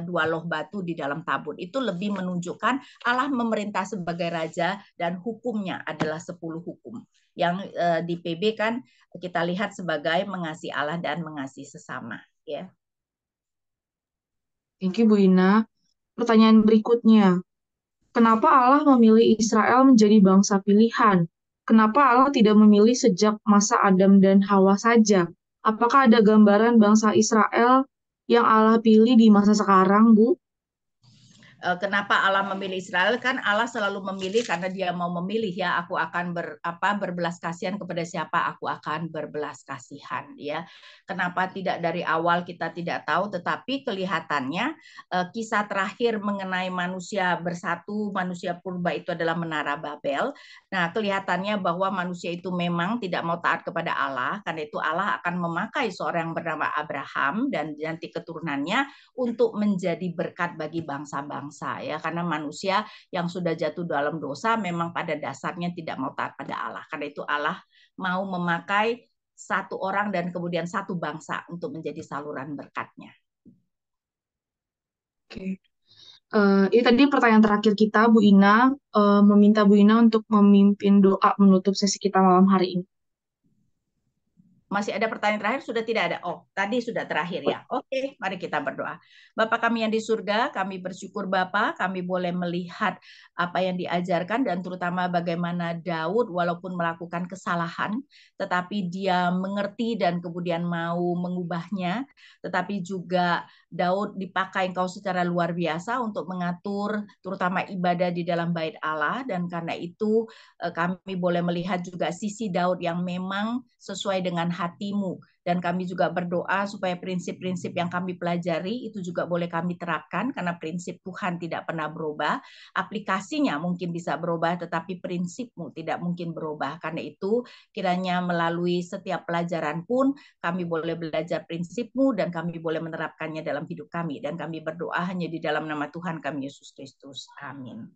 dua loh batu di dalam tabut. Itu lebih menunjukkan Allah memerintah sebagai raja dan hukumnya adalah 10 hukum. Yang di PB kan kita lihat sebagai mengasihi Allah dan mengasihi sesama ya. Thank you Bu Ina. Pertanyaan berikutnya, kenapa Allah memilih Israel menjadi bangsa pilihan? Kenapa Allah tidak memilih sejak masa Adam dan Hawa saja? Apakah ada gambaran bangsa Israel yang Allah pilih di masa sekarang, Bu? Kenapa Allah memilih Israel? Kan Allah selalu memilih karena dia mau memilih ya, aku akan berbelas kasihan kepada siapa aku akan berbelas kasihan ya. Kenapa tidak dari awal kita tidak tahu, tetapi kelihatannya kisah terakhir mengenai manusia bersatu, manusia purba itu adalah Menara Babel. Nah, kelihatannya bahwa manusia itu memang tidak mau taat kepada Allah, karena itu Allah akan memakai seorang yang bernama Abraham dan nanti keturunannya untuk menjadi berkat bagi bangsa-bangsa ya, karena manusia yang sudah jatuh dalam dosa memang pada dasarnya tidak mau taat pada Allah. Karena itu Allah mau memakai satu orang dan kemudian satu bangsa untuk menjadi saluran berkatnya. Oke. Ini tadi pertanyaan terakhir kita, Bu Ina, meminta Bu Ina untuk memimpin doa menutup sesi kita malam hari ini. Masih ada pertanyaan terakhir? Sudah tidak ada? Oh, tadi sudah terakhir ya. Oke, mari kita berdoa. Bapa kami yang di surga, kami bersyukur Bapa, kami boleh melihat apa yang diajarkan dan terutama bagaimana Daud walaupun melakukan kesalahan, tetapi dia mengerti dan kemudian mau mengubahnya, tetapi juga Daud dipakai Engkau secara luar biasa untuk mengatur terutama ibadah di dalam bait Allah, dan karena itu kami boleh melihat juga sisi Daud yang memang sesuai dengan hatimu. Dan kami juga berdoa supaya prinsip-prinsip yang kami pelajari itu juga boleh kami terapkan, karena prinsip Tuhan tidak pernah berubah. Aplikasinya mungkin bisa berubah, tetapi prinsipmu tidak mungkin berubah. Karena itu kiranya melalui setiap pelajaran pun kami boleh belajar prinsipmu dan kami boleh menerapkannya dalam hidup kami. Dan kami berdoa hanya di dalam nama Tuhan kami Yesus Kristus. Amin.